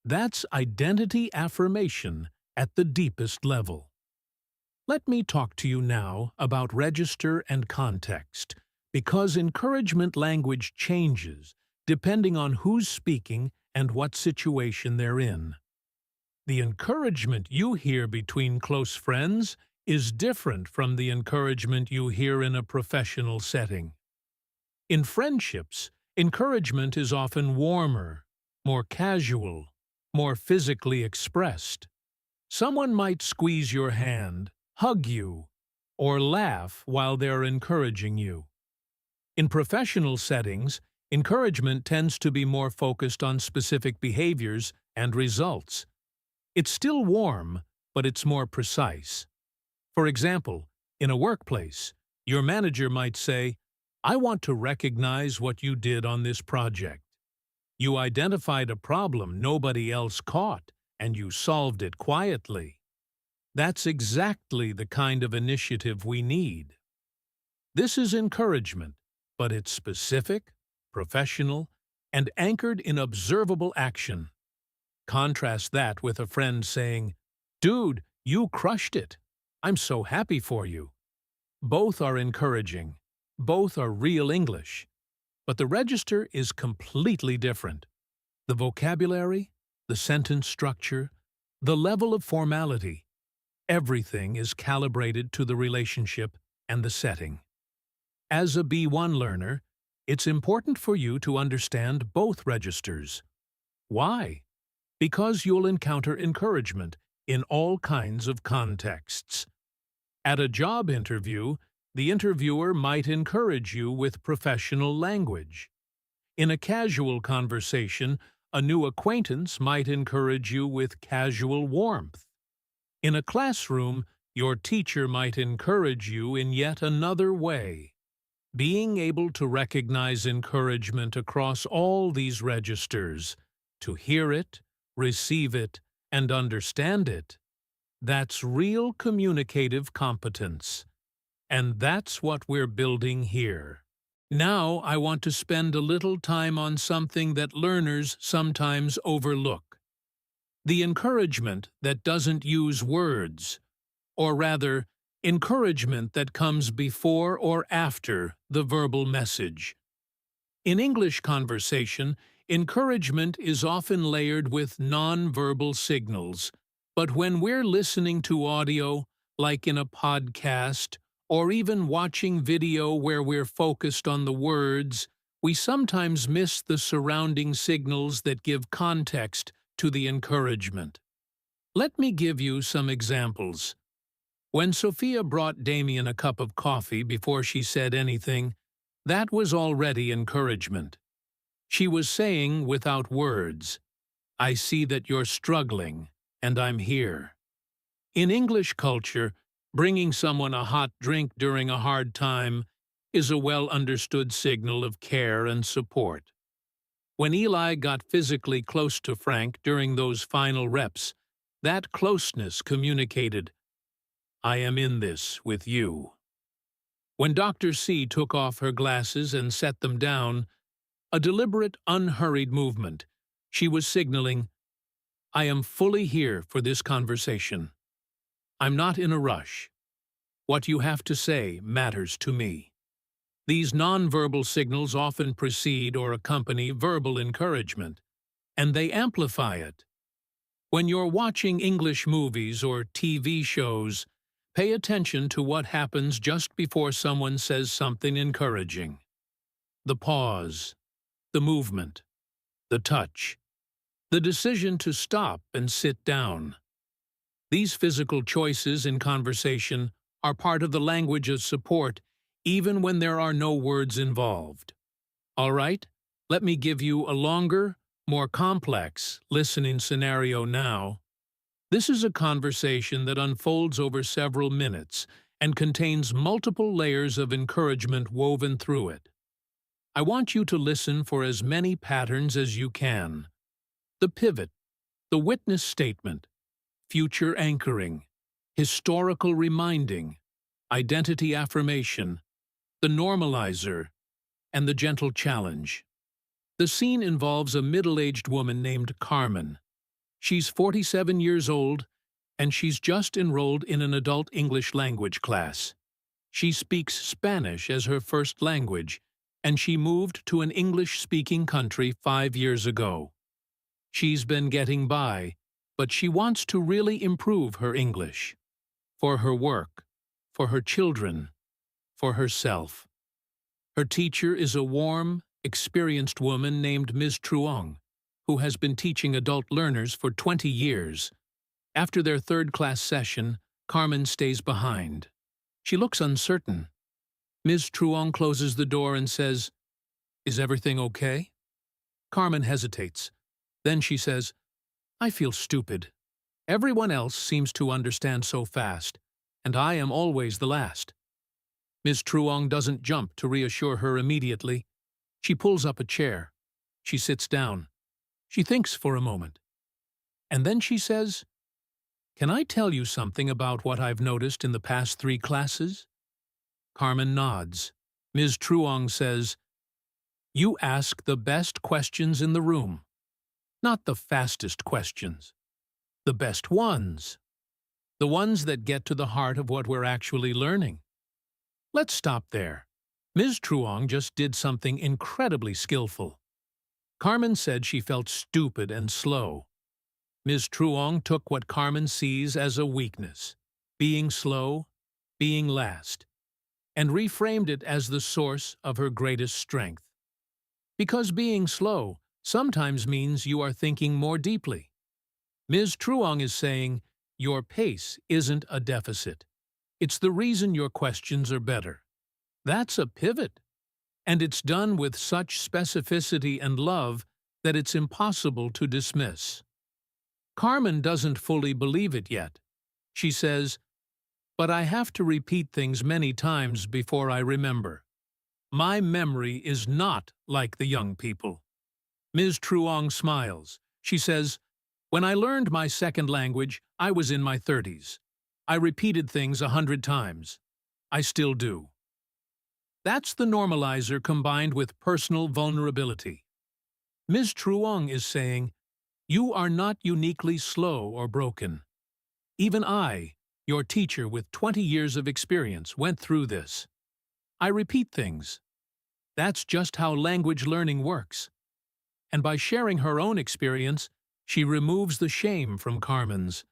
That's identity affirmation at the deepest level. Let me talk to you now about register and context, because encouragement language changes depending on who's speaking and what situation they're in. The encouragement you hear between close friends is different from the encouragement you hear in a professional setting. In friendships, encouragement is often warmer, more casual, more physically expressed. Someone might squeeze your hand, hug you, or laugh while they're encouraging you. In professional settings, encouragement tends to be more focused on specific behaviors and results. It's still warm, but it's more precise. For example, in a workplace, your manager might say, "I want to recognize what you did on this project. You identified a problem nobody else caught, and you solved it quietly." That's exactly the kind of initiative we need. This is encouragement, but it's specific, professional, and anchored in observable action. Contrast that with a friend saying, "Dude, you crushed it. I'm so happy for you." Both are encouraging. Both are real English. But the register is completely different. The vocabulary, the sentence structure, the level of formality, everything is calibrated to the relationship and the setting. As a B1 learner, it's important for you to understand both registers. Why? Because you'll encounter encouragement in all kinds of contexts. At a job interview, the interviewer might encourage you with professional language. In a casual conversation, a new acquaintance might encourage you with casual warmth. In a classroom, your teacher might encourage you in yet another way. Being able to recognize encouragement across all these registers, to hear it, receive it, and understand it, that's real communicative competence. And that's what we're building here. Now I want to spend a little time on something that learners sometimes overlook. The encouragement that doesn't use words, or rather, encouragement that comes before or after the verbal message. In English conversation, encouragement is often layered with non-verbal signals, but when we're listening to audio, like in a podcast or even watching video where we're focused on the words, we sometimes miss the surrounding signals that give context to the encouragement. Let me give you some examples. When Sophia brought Damien a cup of coffee before she said anything, that was already encouragement. She was saying without words, "I see that you're struggling, and I'm here." In English culture, bringing someone a hot drink during a hard time is a well-understood signal of care and support. When Eli got physically close to Frank during those final reps, that closeness communicated, "I am in this with you." When Dr. C took off her glasses and set them down, a deliberate, unhurried movement, she was signaling, "I am fully here for this conversation. I'm not in a rush. What you have to say matters to me." These nonverbal signals often precede or accompany verbal encouragement, and they amplify it. When you're watching English movies or TV shows, pay attention to what happens just before someone says something encouraging. The pause, the movement, the touch, the decision to stop and sit down. These physical choices in conversation are part of the language of support, even when there are no words involved. All right, let me give you a longer, more complex listening scenario now. This is a conversation that unfolds over several minutes and contains multiple layers of encouragement woven through it. I want you to listen for as many patterns as you can. The pivot, the witness statement, future anchoring, historical reminding, identity affirmation, the normalizer, and the gentle challenge. The scene involves a middle-aged woman named Carmen. She's 47 years old, and she's just enrolled in an adult English language class. She speaks Spanish as her first language, and she moved to an English-speaking country 5 years ago. She's been getting by, but she wants to really improve her English. For her work, for her children, for herself. Her teacher is a warm, experienced woman named Ms. Truong, who has been teaching adult learners for 20 years. After their third-class session, Carmen stays behind. She looks uncertain. Ms. Truong closes the door and says, "Is everything okay?" Carmen hesitates. Then she says, "I feel stupid. Everyone else seems to understand so fast, and I am always the last." Ms. Truong doesn't jump to reassure her immediately. She pulls up a chair. She sits down. She thinks for a moment. And then she says, "Can I tell you something about what I've noticed in the past 3 classes?" Carmen nods. Ms. Truong says, "You ask the best questions in the room. Not the fastest questions. The best ones. The ones that get to the heart of what we're actually learning." Let's stop there. Ms. Truong just did something incredibly skillful. Carmen said she felt stupid and slow. Ms. Truong took what Carmen sees as a weakness, being slow, being last, and reframed it as the source of her greatest strength. Because being slow sometimes means you are thinking more deeply. Ms. Truong is saying, your pace isn't a deficit. It's the reason your questions are better. That's a pivot. And it's done with such specificity and love that it's impossible to dismiss. Carmen doesn't fully believe it yet. She says, "But I have to repeat things many times before I remember. My memory is not like the young people." Ms. Truong smiles. She says, "When I learned my second language, I was in my 30s. I repeated things 100 times. I still do." That's the normalizer combined with personal vulnerability. Ms. Truong is saying, you are not uniquely slow or broken. Even I, your teacher with 20 years of experience, went through this. I repeat things. That's just how language learning works. And by sharing her own experience, she removes the shame from Carmen's.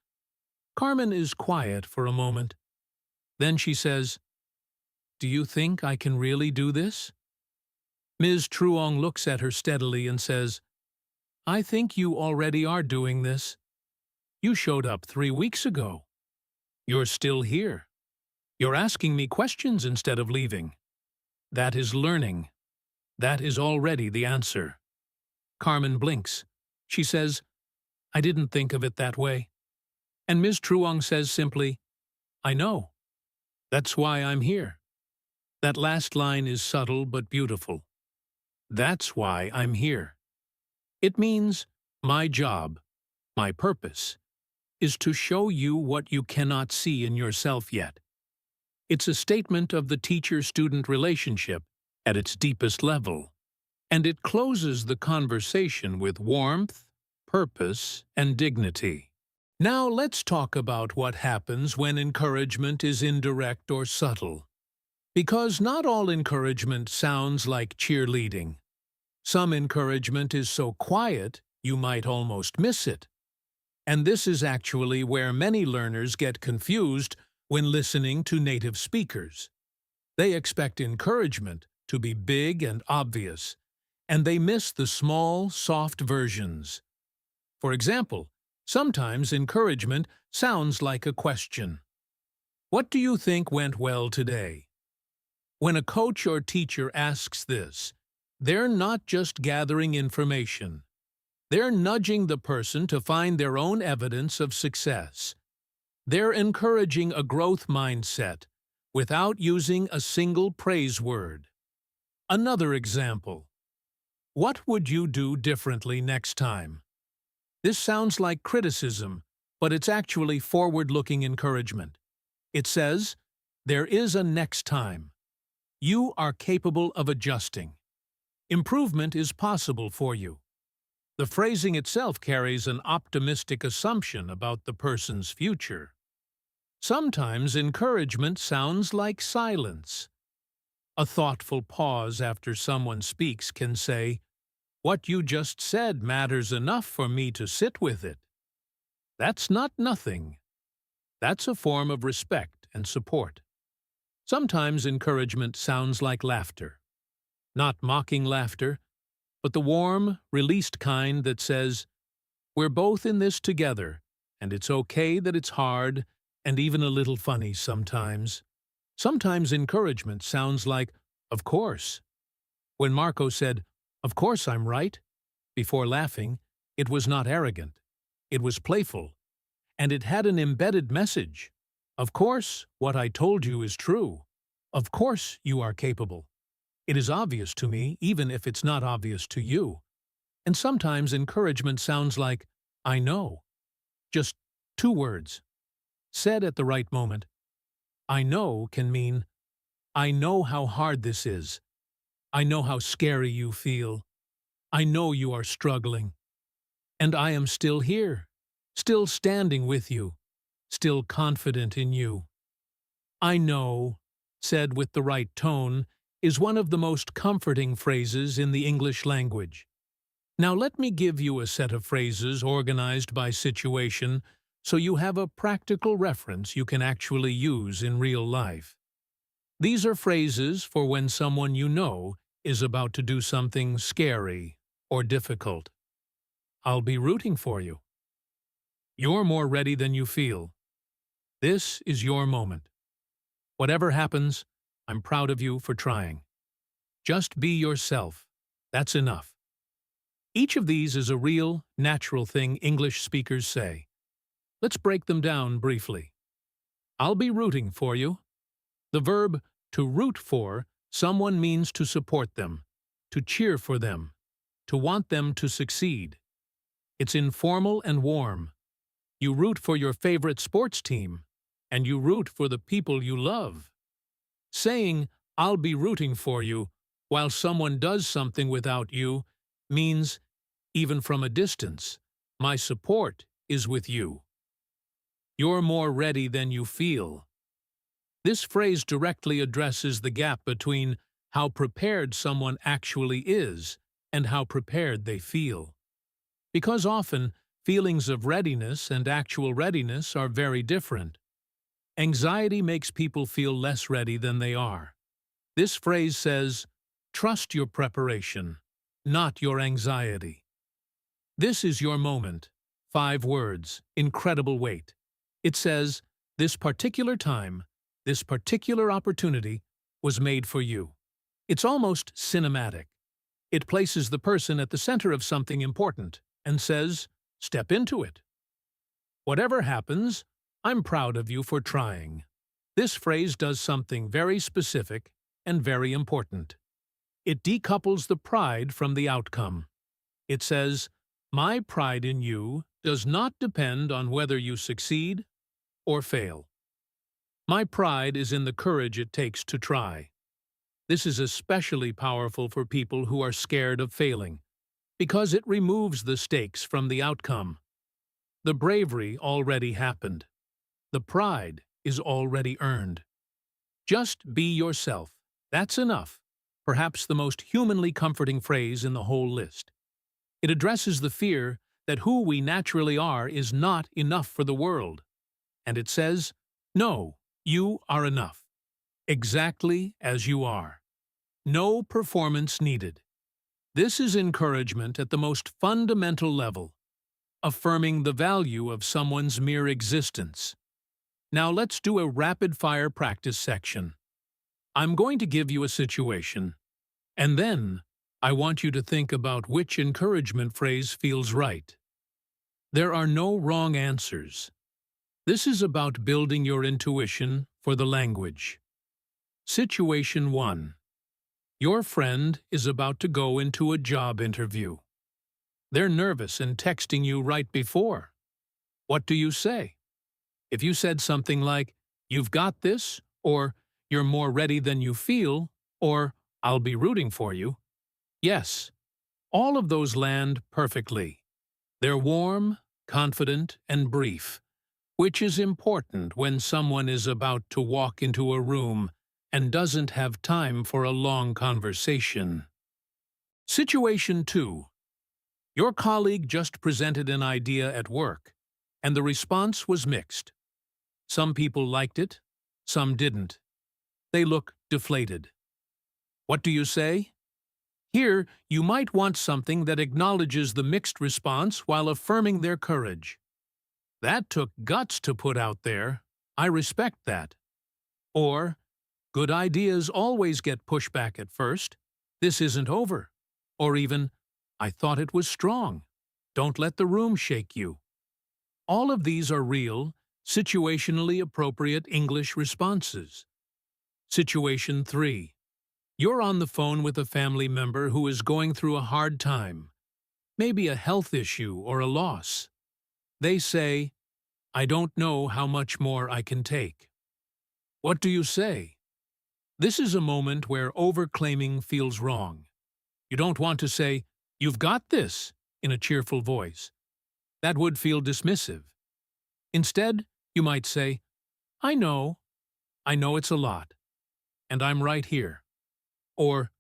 Carmen is quiet for a moment. Then she says, Do you think I can really do this? Ms. Truong looks at her steadily and says, I think you already are doing this. You showed up 3 weeks ago. You're still here. You're asking me questions instead of leaving. That is learning. That is already the answer. Carmen blinks. She says, I didn't think of it that way. And Ms. Truong says simply, I know. That's why I'm here. That last line is subtle but beautiful. That's why I'm here. It means my job, my purpose, is to show you what you cannot see in yourself yet. It's a statement of the teacher-student relationship at its deepest level, and it closes the conversation with warmth, purpose, and dignity. Now let's talk about what happens when encouragement is indirect or subtle. Because not all encouragement sounds like cheerleading. Some encouragement is so quiet you might almost miss it. And this is actually where many learners get confused when listening to native speakers. They expect encouragement to be big and obvious, and they miss the small, soft versions. For example, sometimes encouragement sounds like a question. What do you think went well today? When a coach or teacher asks this, they're not just gathering information. They're nudging the person to find their own evidence of success. They're encouraging a growth mindset without using a single praise word. Another example. What would you do differently next time? This sounds like criticism, but it's actually forward-looking encouragement. It says, there is a next time. You are capable of adjusting. Improvement is possible for you. The phrasing itself carries an optimistic assumption about the person's future. Sometimes encouragement sounds like silence. A thoughtful pause after someone speaks can say, what you just said matters enough for me to sit with it. That's not nothing. That's a form of respect and support. Sometimes encouragement sounds like laughter. Not mocking laughter, but the warm, released kind that says, we're both in this together, and it's okay that it's hard and even a little funny sometimes. Sometimes encouragement sounds like, of course. When Marco said, of course I'm right, before laughing, it was not arrogant. It was playful, and it had an embedded message. Of course, what I told you is true. Of course you are capable. It is obvious to me, even if it's not obvious to you. And sometimes encouragement sounds like, I know. Just 2 words. Said at the right moment. I know can mean, I know how hard this is. I know how scary you feel. I know you are struggling. And I am still here, still standing with you, still confident in you. I know, said with the right tone, is one of the most comforting phrases in the English language. Now let me give you a set of phrases organized by situation so you have a practical reference you can actually use in real life. These are phrases for when someone you know is about to do something scary or difficult. I'll be rooting for you. You're more ready than you feel. This is your moment. Whatever happens, I'm proud of you for trying. Just be yourself. That's enough. Each of these is a real, natural thing English speakers say. Let's break them down briefly. I'll be rooting for you. The verb to root for someone means to support them, to cheer for them, to want them to succeed. It's informal and warm. You root for your favorite sports team, and you root for the people you love. Saying, I'll be rooting for you, while someone does something without you, means, even from a distance, my support is with you. You're more ready than you feel. This phrase directly addresses the gap between how prepared someone actually is and how prepared they feel. Because often, feelings of readiness and actual readiness are very different. Anxiety makes people feel less ready than they are. This phrase says, trust your preparation, not your anxiety. This is your moment. 5 words, incredible weight. It says, this particular time, this particular opportunity was made for you. It's almost cinematic. It places the person at the center of something important and says, step into it. Whatever happens, I'm proud of you for trying. This phrase does something very specific and very important. It decouples the pride from the outcome. It says, my pride in you does not depend on whether you succeed or fail. My pride is in the courage it takes to try. This is especially powerful for people who are scared of failing, because it removes the stakes from the outcome. The bravery already happened. The pride is already earned. Just be yourself. That's enough. Perhaps the most humanly comforting phrase in the whole list. It addresses the fear that who we naturally are is not enough for the world. And it says, no, you are enough. Exactly as you are. No performance needed. This is encouragement at the most fundamental level, affirming the value of someone's mere existence. Now let's do a rapid-fire practice section. I'm going to give you a situation, and then I want you to think about which encouragement phrase feels right. There are no wrong answers. This is about building your intuition for the language. Situation 1. Your friend is about to go into a job interview. They're nervous and texting you right before. What do you say? If you said something like, you've got this, or you're more ready than you feel, or I'll be rooting for you. Yes, all of those land perfectly. They're warm, confident, and brief, which is important when someone is about to walk into a room and doesn't have time for a long conversation. Situation 2. Your colleague just presented an idea at work, and the response was mixed. Some people liked it, some didn't. They look deflated. What do you say? Here, you might want something that acknowledges the mixed response while affirming their courage. That took guts to put out there. I respect that. Or, good ideas always get pushback at first. This isn't over. Or even, I thought it was strong. Don't let the room shake you. All of these are real, situationally appropriate English responses. Situation 3. You're on the phone with a family member who is going through a hard time, maybe a health issue or a loss. They say, I don't know how much more I can take. What do you say? This is a moment where overclaiming feels wrong. You don't want to say, you've got this, in a cheerful voice. That would feel dismissive. Instead, you might say, I know it's a lot, and I'm right here. Or,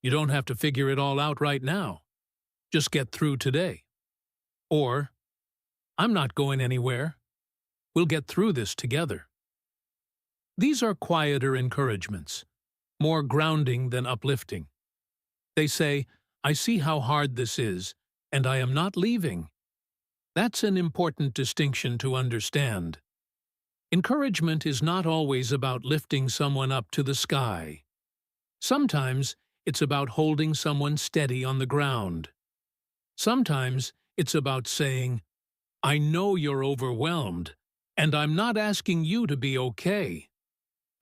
you don't have to figure it all out right now. Just get through today. Or, I'm not going anywhere. We'll get through this together. These are quieter encouragements, more grounding than uplifting. They say, I see how hard this is, and I am not leaving. That's an important distinction to understand. Encouragement is not always about lifting someone up to the sky. Sometimes it's about holding someone steady on the ground. Sometimes it's about saying, I know you're overwhelmed, and I'm not asking you to be okay.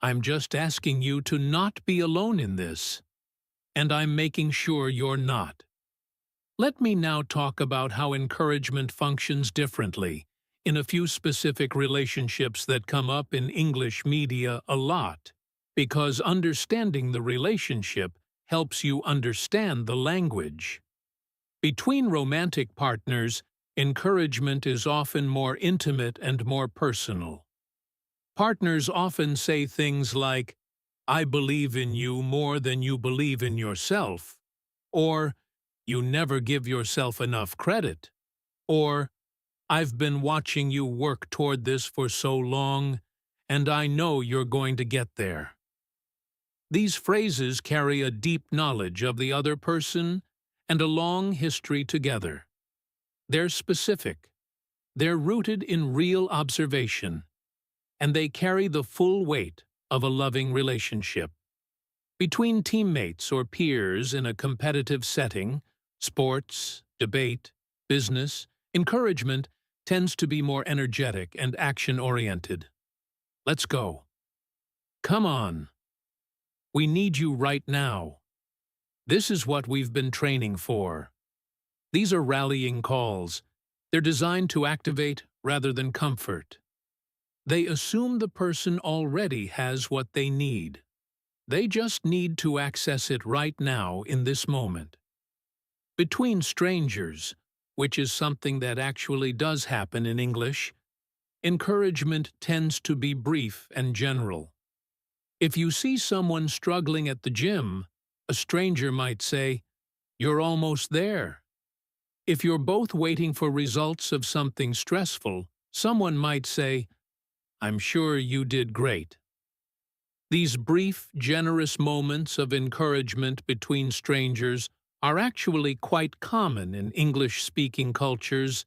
I'm just asking you to not be alone in this. And I'm making sure you're not. Let me now talk about how encouragement functions differently in a few specific relationships that come up in English media a lot, because understanding the relationship helps you understand the language. Between romantic partners, encouragement is often more intimate and more personal. Partners often say things like, I believe in you more than you believe in yourself, or you never give yourself enough credit, or I've been watching you work toward this for so long, and I know you're going to get there. These phrases carry a deep knowledge of the other person and a long history together. They're specific, they're rooted in real observation, and they carry the full weight of a loving relationship. Between teammates or peers in a competitive setting, sports, debate, business, encouragement tends to be more energetic and action-oriented. Let's go. Come on. We need you right now. This is what we've been training for. These are rallying calls. They're designed to activate rather than comfort. They assume the person already has what they need. They just need to access it right now in this moment. Between strangers, which is something that actually does happen in English, encouragement tends to be brief and general. If you see someone struggling at the gym, a stranger might say, "You're almost there." If you're both waiting for results of something stressful, someone might say, "I'm sure you did great." These brief, generous moments of encouragement between strangers are actually quite common in English-speaking cultures,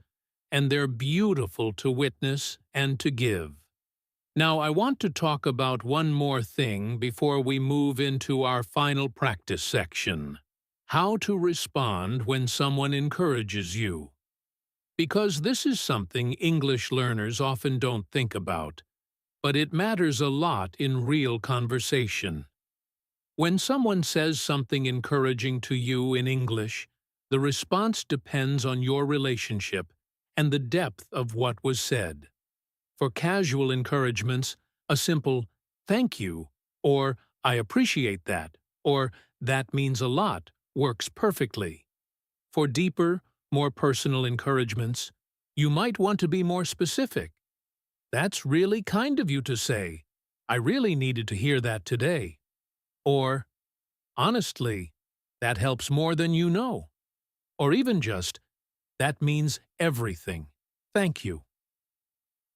and they're beautiful to witness and to give. Now, I want to talk about one more thing before we move into our final practice section: how to respond when someone encourages you. Because this is something English learners often don't think about, but it matters a lot in real conversation. When someone says something encouraging to you in English, the response depends on your relationship and the depth of what was said. For casual encouragements, a simple "thank you" or "I appreciate that" or "that means a lot" works perfectly. For deeper, more personal encouragements, you might want to be more specific. "That's really kind of you to say. I really needed to hear that today." Or, "Honestly, that helps more than you know." Or even just, "That means everything. Thank you."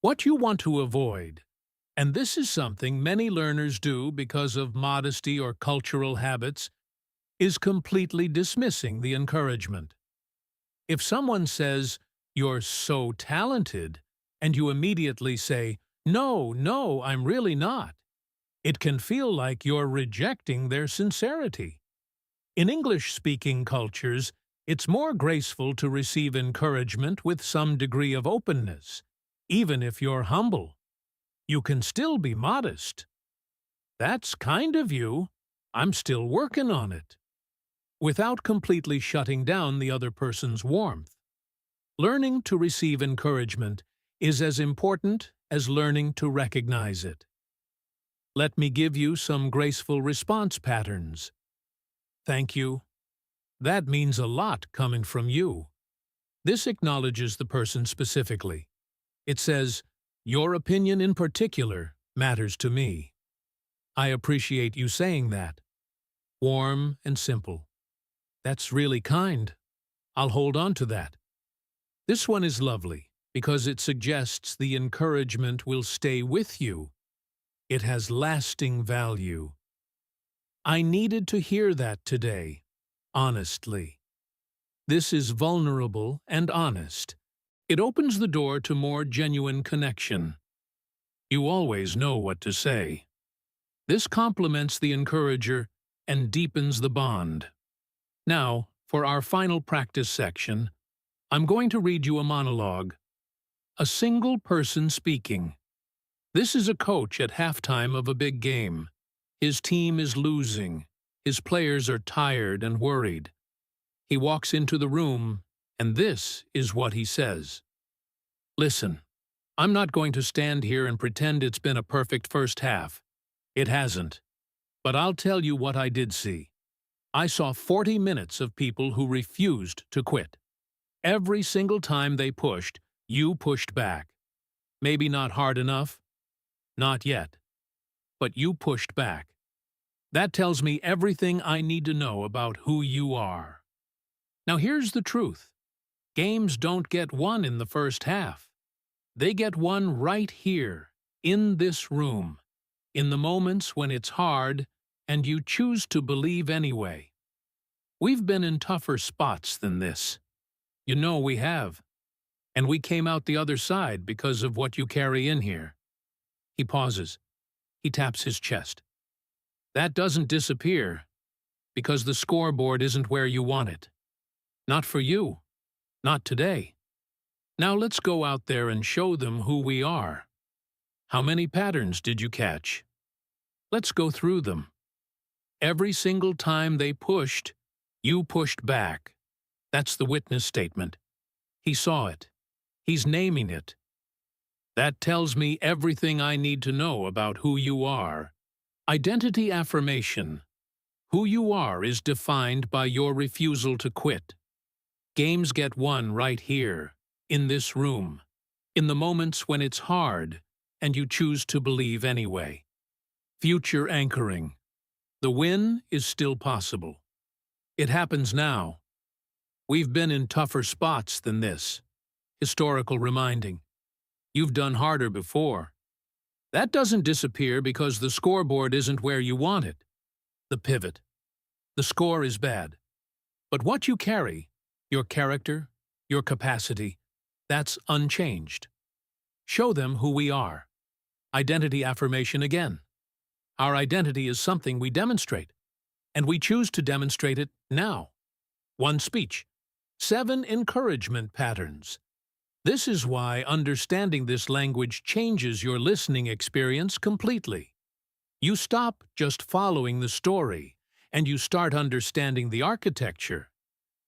What you want to avoid, and this is something many learners do because of modesty or cultural habits, is completely dismissing the encouragement. If someone says, "You're so talented," and you immediately say, "No, I'm really not," it can feel like you're rejecting their sincerity. In English-speaking cultures, it's more graceful to receive encouragement with some degree of openness. Even if you're humble, you can still be modest. "That's kind of you. I'm still working on it," without completely shutting down the other person's warmth. Learning to receive encouragement is as important as learning to recognize it. Let me give you some graceful response patterns. "Thank you. That means a lot coming from you." This acknowledges the person specifically. It says, "Your opinion in particular matters to me. I appreciate you saying that." Warm and simple. "That's really kind. I'll hold on to that." This one is lovely because it suggests the encouragement will stay with you. It has lasting value. "I needed to hear that today, honestly." This is vulnerable and honest. It opens the door to more genuine connection. "You always know what to say." This compliments the encourager and deepens the bond. Now, for our final practice section, I'm going to read you a monologue. A single person speaking. This is a coach at halftime of a big game. His team is losing. His players are tired and worried. He walks into the room, and this is what he says. "Listen, I'm not going to stand here and pretend it's been a perfect first half. It hasn't. But I'll tell you what I did see. I saw 40 minutes of people who refused to quit. Every single time they pushed, you pushed back. Maybe not hard enough. Not yet. But you pushed back. That tells me everything I need to know about who you are. Now here's the truth. Games don't get won in the first half. They get won right here, in this room, in the moments when it's hard and you choose to believe anyway. We've been in tougher spots than this. You know we have. And we came out the other side because of what you carry in here. He pauses. He taps his chest. That doesn't disappear because the scoreboard isn't where you want it. Not for you. Not today. Now let's go out there and show them who we are. How many patterns did you catch? Let's go through them. Every single time they pushed, you pushed back. That's the witness statement. He saw it. He's naming it. That tells me everything I need to know about who you are. Identity affirmation. Who you are is defined by your refusal to quit. Games get won right here, in this room, in the moments when it's hard and you choose to believe anyway. Future anchoring. The win is still possible. It happens now. We've been in tougher spots than this. Historical reminding. You've done harder before. That doesn't disappear because the scoreboard isn't where you want it. The pivot. The score is bad. But what you carry, your character, your capacity, that's unchanged. Show them who we are. Identity affirmation again. Our identity is something we demonstrate, and we choose to demonstrate it now. 1 speech. 7 encouragement patterns. This is why understanding this language changes your listening experience completely. You stop just following the story, and you start understanding the architecture.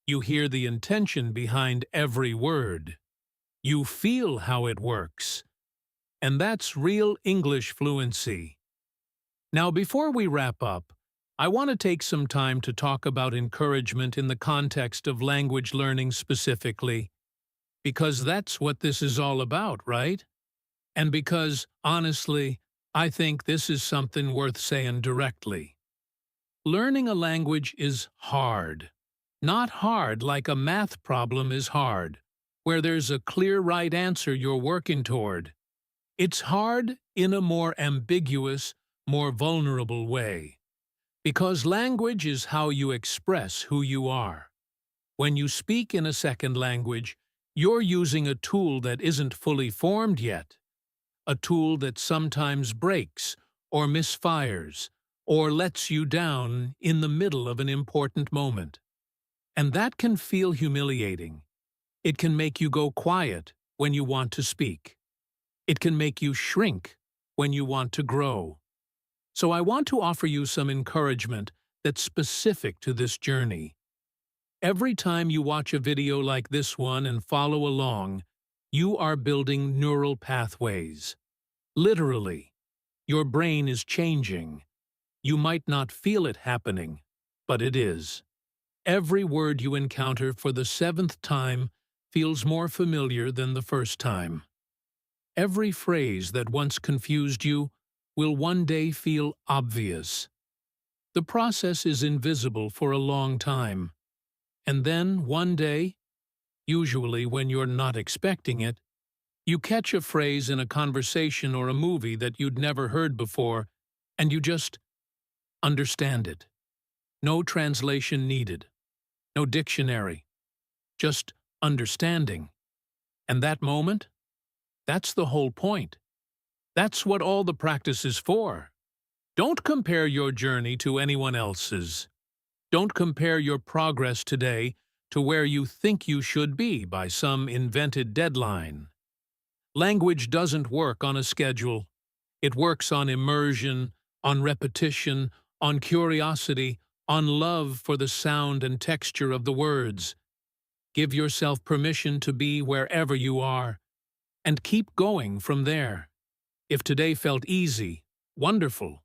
You hear the intention behind every word. You feel how it works. And that's real English fluency. Now, before we wrap up, I want to take some time to talk about encouragement in the context of language learning specifically. Because that's what this is all about, right? And because, honestly, I think this is something worth saying directly. Learning a language is hard. Not hard like a math problem is hard, where there's a clear right answer you're working toward. It's hard in a more ambiguous, more vulnerable way. Because language is how you express who you are. When you speak in a second language, you're using a tool that isn't fully formed yet. A tool that sometimes breaks, or misfires, or lets you down in the middle of an important moment. And that can feel humiliating. It can make you go quiet when you want to speak. It can make you shrink when you want to grow. So I want to offer you some encouragement that's specific to this journey. Every time you watch a video like this one and follow along, you are building neural pathways. Literally, your brain is changing. You might not feel it happening, but it is. Every word you encounter for the 7th time feels more familiar than the first time. Every phrase that once confused you will one day feel obvious. The process is invisible for a long time. And then, one day, usually when you're not expecting it, you catch a phrase in a conversation or a movie that you'd never heard before, and you just understand it. No translation needed. No dictionary. Just understanding. And that moment? That's the whole point. That's what all the practice is for. Don't compare your journey to anyone else's. Don't compare your progress today to where you think you should be by some invented deadline. Language doesn't work on a schedule. It works on immersion, on repetition, on curiosity, on love for the sound and texture of the words. Give yourself permission to be wherever you are, and keep going from there. If today felt easy, wonderful.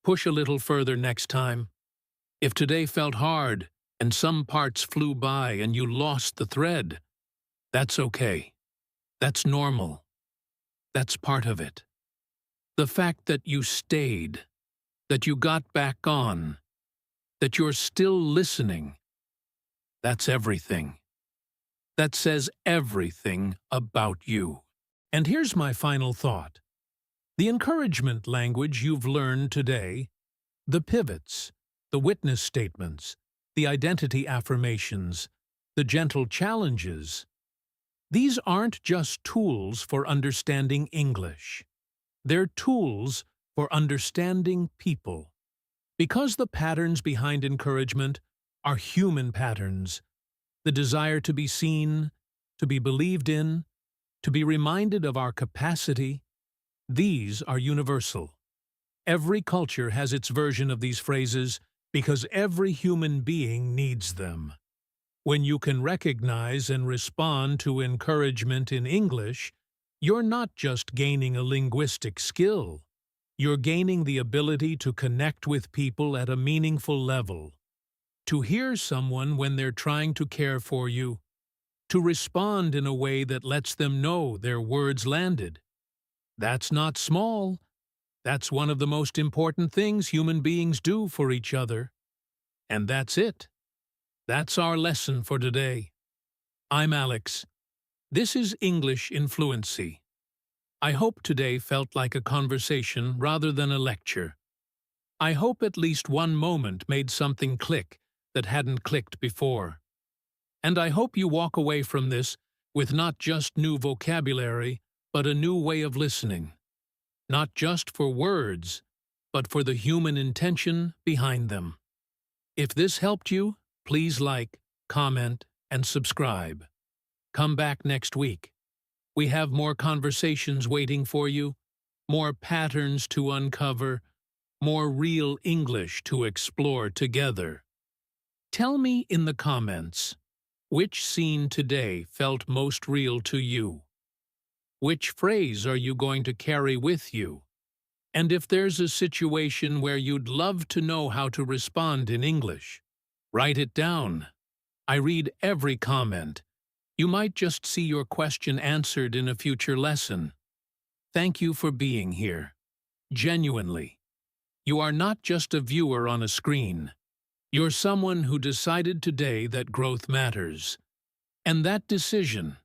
Push a little further next time. If today felt hard, and some parts flew by and you lost the thread, that's okay. That's normal. That's part of it. The fact that you stayed, that you got back on, that you're still listening, that's everything. That says everything about you. And here's my final thought. The encouragement language you've learned today, The pivots, the witness statements, the identity affirmations, the gentle challenges. These aren't just tools for understanding English. They're tools for understanding people. Because the patterns behind encouragement are human patterns, the desire to be seen, to be believed in, to be reminded of our capacity, these are universal. Every culture has its version of these phrases because every human being needs them. When you can recognize and respond to encouragement in English, you're not just gaining a linguistic skill. You're gaining the ability to connect with people at a meaningful level, to hear someone when they're trying to care for you, to respond in a way that lets them know their words landed. That's not small. That's one of the most important things human beings do for each other. And that's it. That's our lesson for today. I'm Alex. This is English in Fluency. I hope today felt like a conversation rather than a lecture. I hope at least one moment made something click that hadn't clicked before. And I hope you walk away from this with not just new vocabulary, but a new way of listening. Not just for words, but for the human intention behind them. If this helped you, please like, comment, and subscribe. Come back next week. We have more conversations waiting for you, more patterns to uncover, more real English to explore together. Tell me in the comments, which scene today felt most real to you? Which phrase are you going to carry with you? And if there's a situation where you'd love to know how to respond in English, write it down. I read every comment. You might just see your question answered in a future lesson. Thank you for being here. Genuinely. You are not just a viewer on a screen. You're someone who decided today that growth matters. And that decision,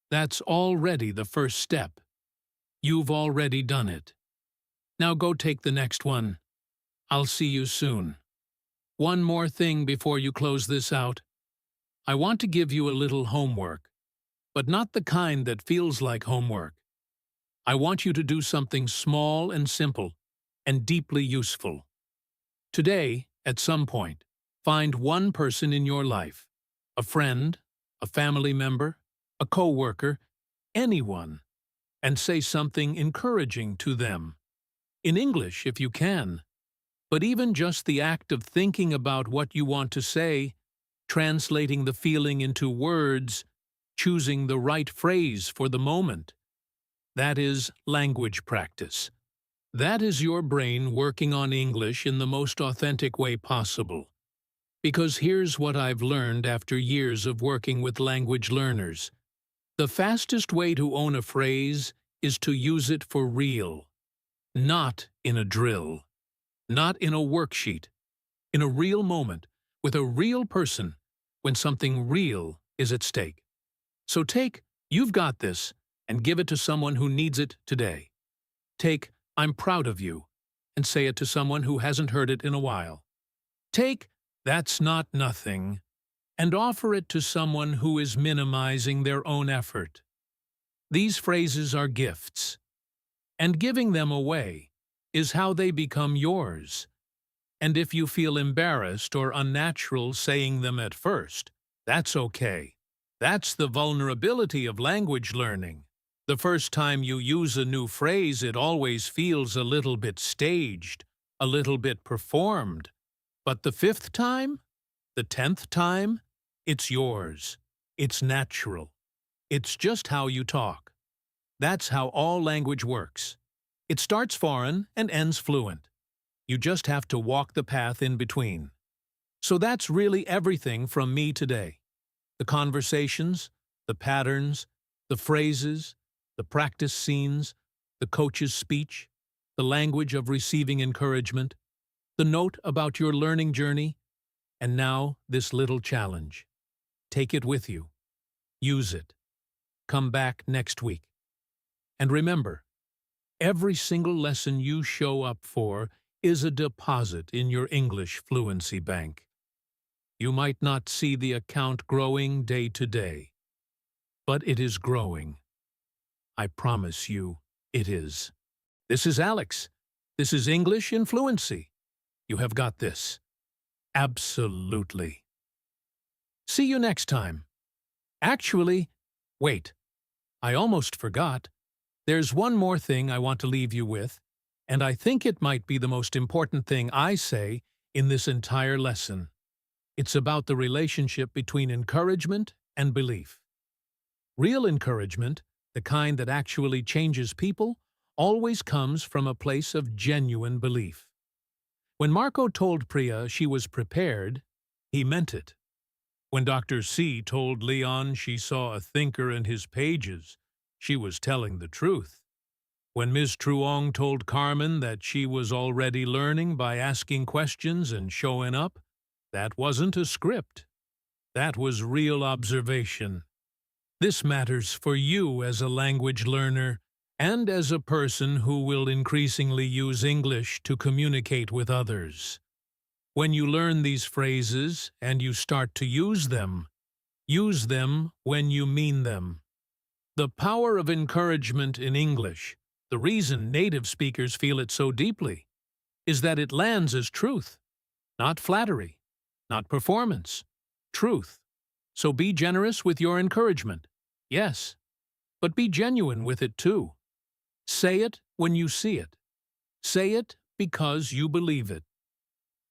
that's already the first step. You've already done it. Now go take the next one. I'll see you soon. One more thing before you close this out. I want to give you a little homework, but not the kind that feels like homework. I want you to do something small and simple and deeply useful. Today, at some point, find one person in your life, a friend, a family member, a co-worker, anyone, and say something encouraging to them. In English, if you can. But even just the act of thinking about what you want to say, translating the feeling into words, choosing the right phrase for the moment, that is language practice. That is your brain working on English in the most authentic way possible. Because here's what I've learned after years of working with language learners. The fastest way to own a phrase is to use it for real. Not in a drill. Not in a worksheet. In a real moment, with a real person, when something real is at stake. So take, "You've got this," and give it to someone who needs it today. Take, "I'm proud of you," and say it to someone who hasn't heard it in a while. Take, "That's not nothing," and offer it to someone who is minimizing their own effort. These phrases are gifts, and giving them away is how they become yours. And if you feel embarrassed or unnatural saying them at first, that's okay. That's the vulnerability of language learning. The first time you use a new phrase, it always feels a little bit staged, a little bit performed. But the 5th time, the 10th time, it's yours. It's natural. It's just how you talk. That's how all language works. It starts foreign and ends fluent. You just have to walk the path in between. So that's really everything from me today. The conversations, the patterns, the phrases, the practice scenes, the coach's speech, the language of receiving encouragement, the note about your learning journey, and now this little challenge. Take it with you. Use it. Come back next week. And remember, every single lesson you show up for is a deposit in your English fluency bank. You might not see the account growing day to day, but it is growing. I promise you, it is. This is Alex. This is English in Fluency. You have got this. Absolutely. See you next time. Actually, wait. I almost forgot. There's one more thing I want to leave you with, and I think it might be the most important thing I say in this entire lesson. It's about the relationship between encouragement and belief. Real encouragement, the kind that actually changes people, always comes from a place of genuine belief. When Marco told Priya she was prepared, he meant it. When Dr. C told Leon she saw a thinker in his pages, she was telling the truth. When Ms. Truong told Carmen that she was already learning by asking questions and showing up, that wasn't a script. That was real observation. This matters for you as a language learner and as a person who will increasingly use English to communicate with others. When you learn these phrases and you start to use them when you mean them. The power of encouragement in English, the reason native speakers feel it so deeply, is that it lands as truth, not flattery, not performance, truth. So be generous with your encouragement, yes, but be genuine with it too. Say it when you see it. Say it because you believe it.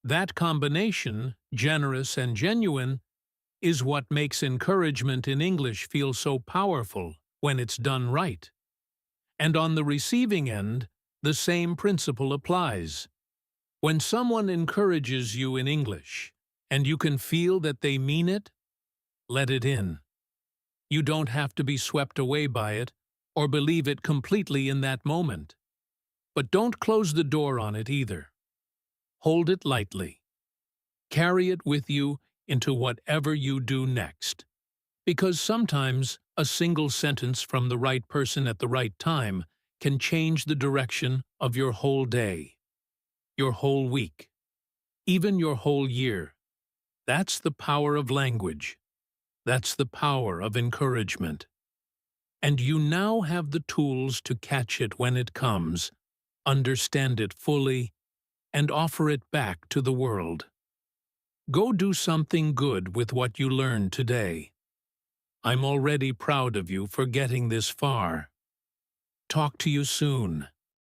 That combination, generous and genuine, is what makes encouragement in English feel so powerful when it's done right. And on the receiving end, the same principle applies. When someone encourages you in English, and you can feel that they mean it, let it in. You don't have to be swept away by it or believe it completely in that moment. But don't close the door on it either. Hold it lightly. Carry it with you into whatever you do next. Because sometimes a single sentence from the right person at the right time can change the direction of your whole day, your whole week, even your whole year. That's the power of language. That's the power of encouragement. And you now have the tools to catch it when it comes, understand it fully, and offer it back to the world. Go do something good with what you learned today. I'm already proud of you for getting this far. Talk to you soon.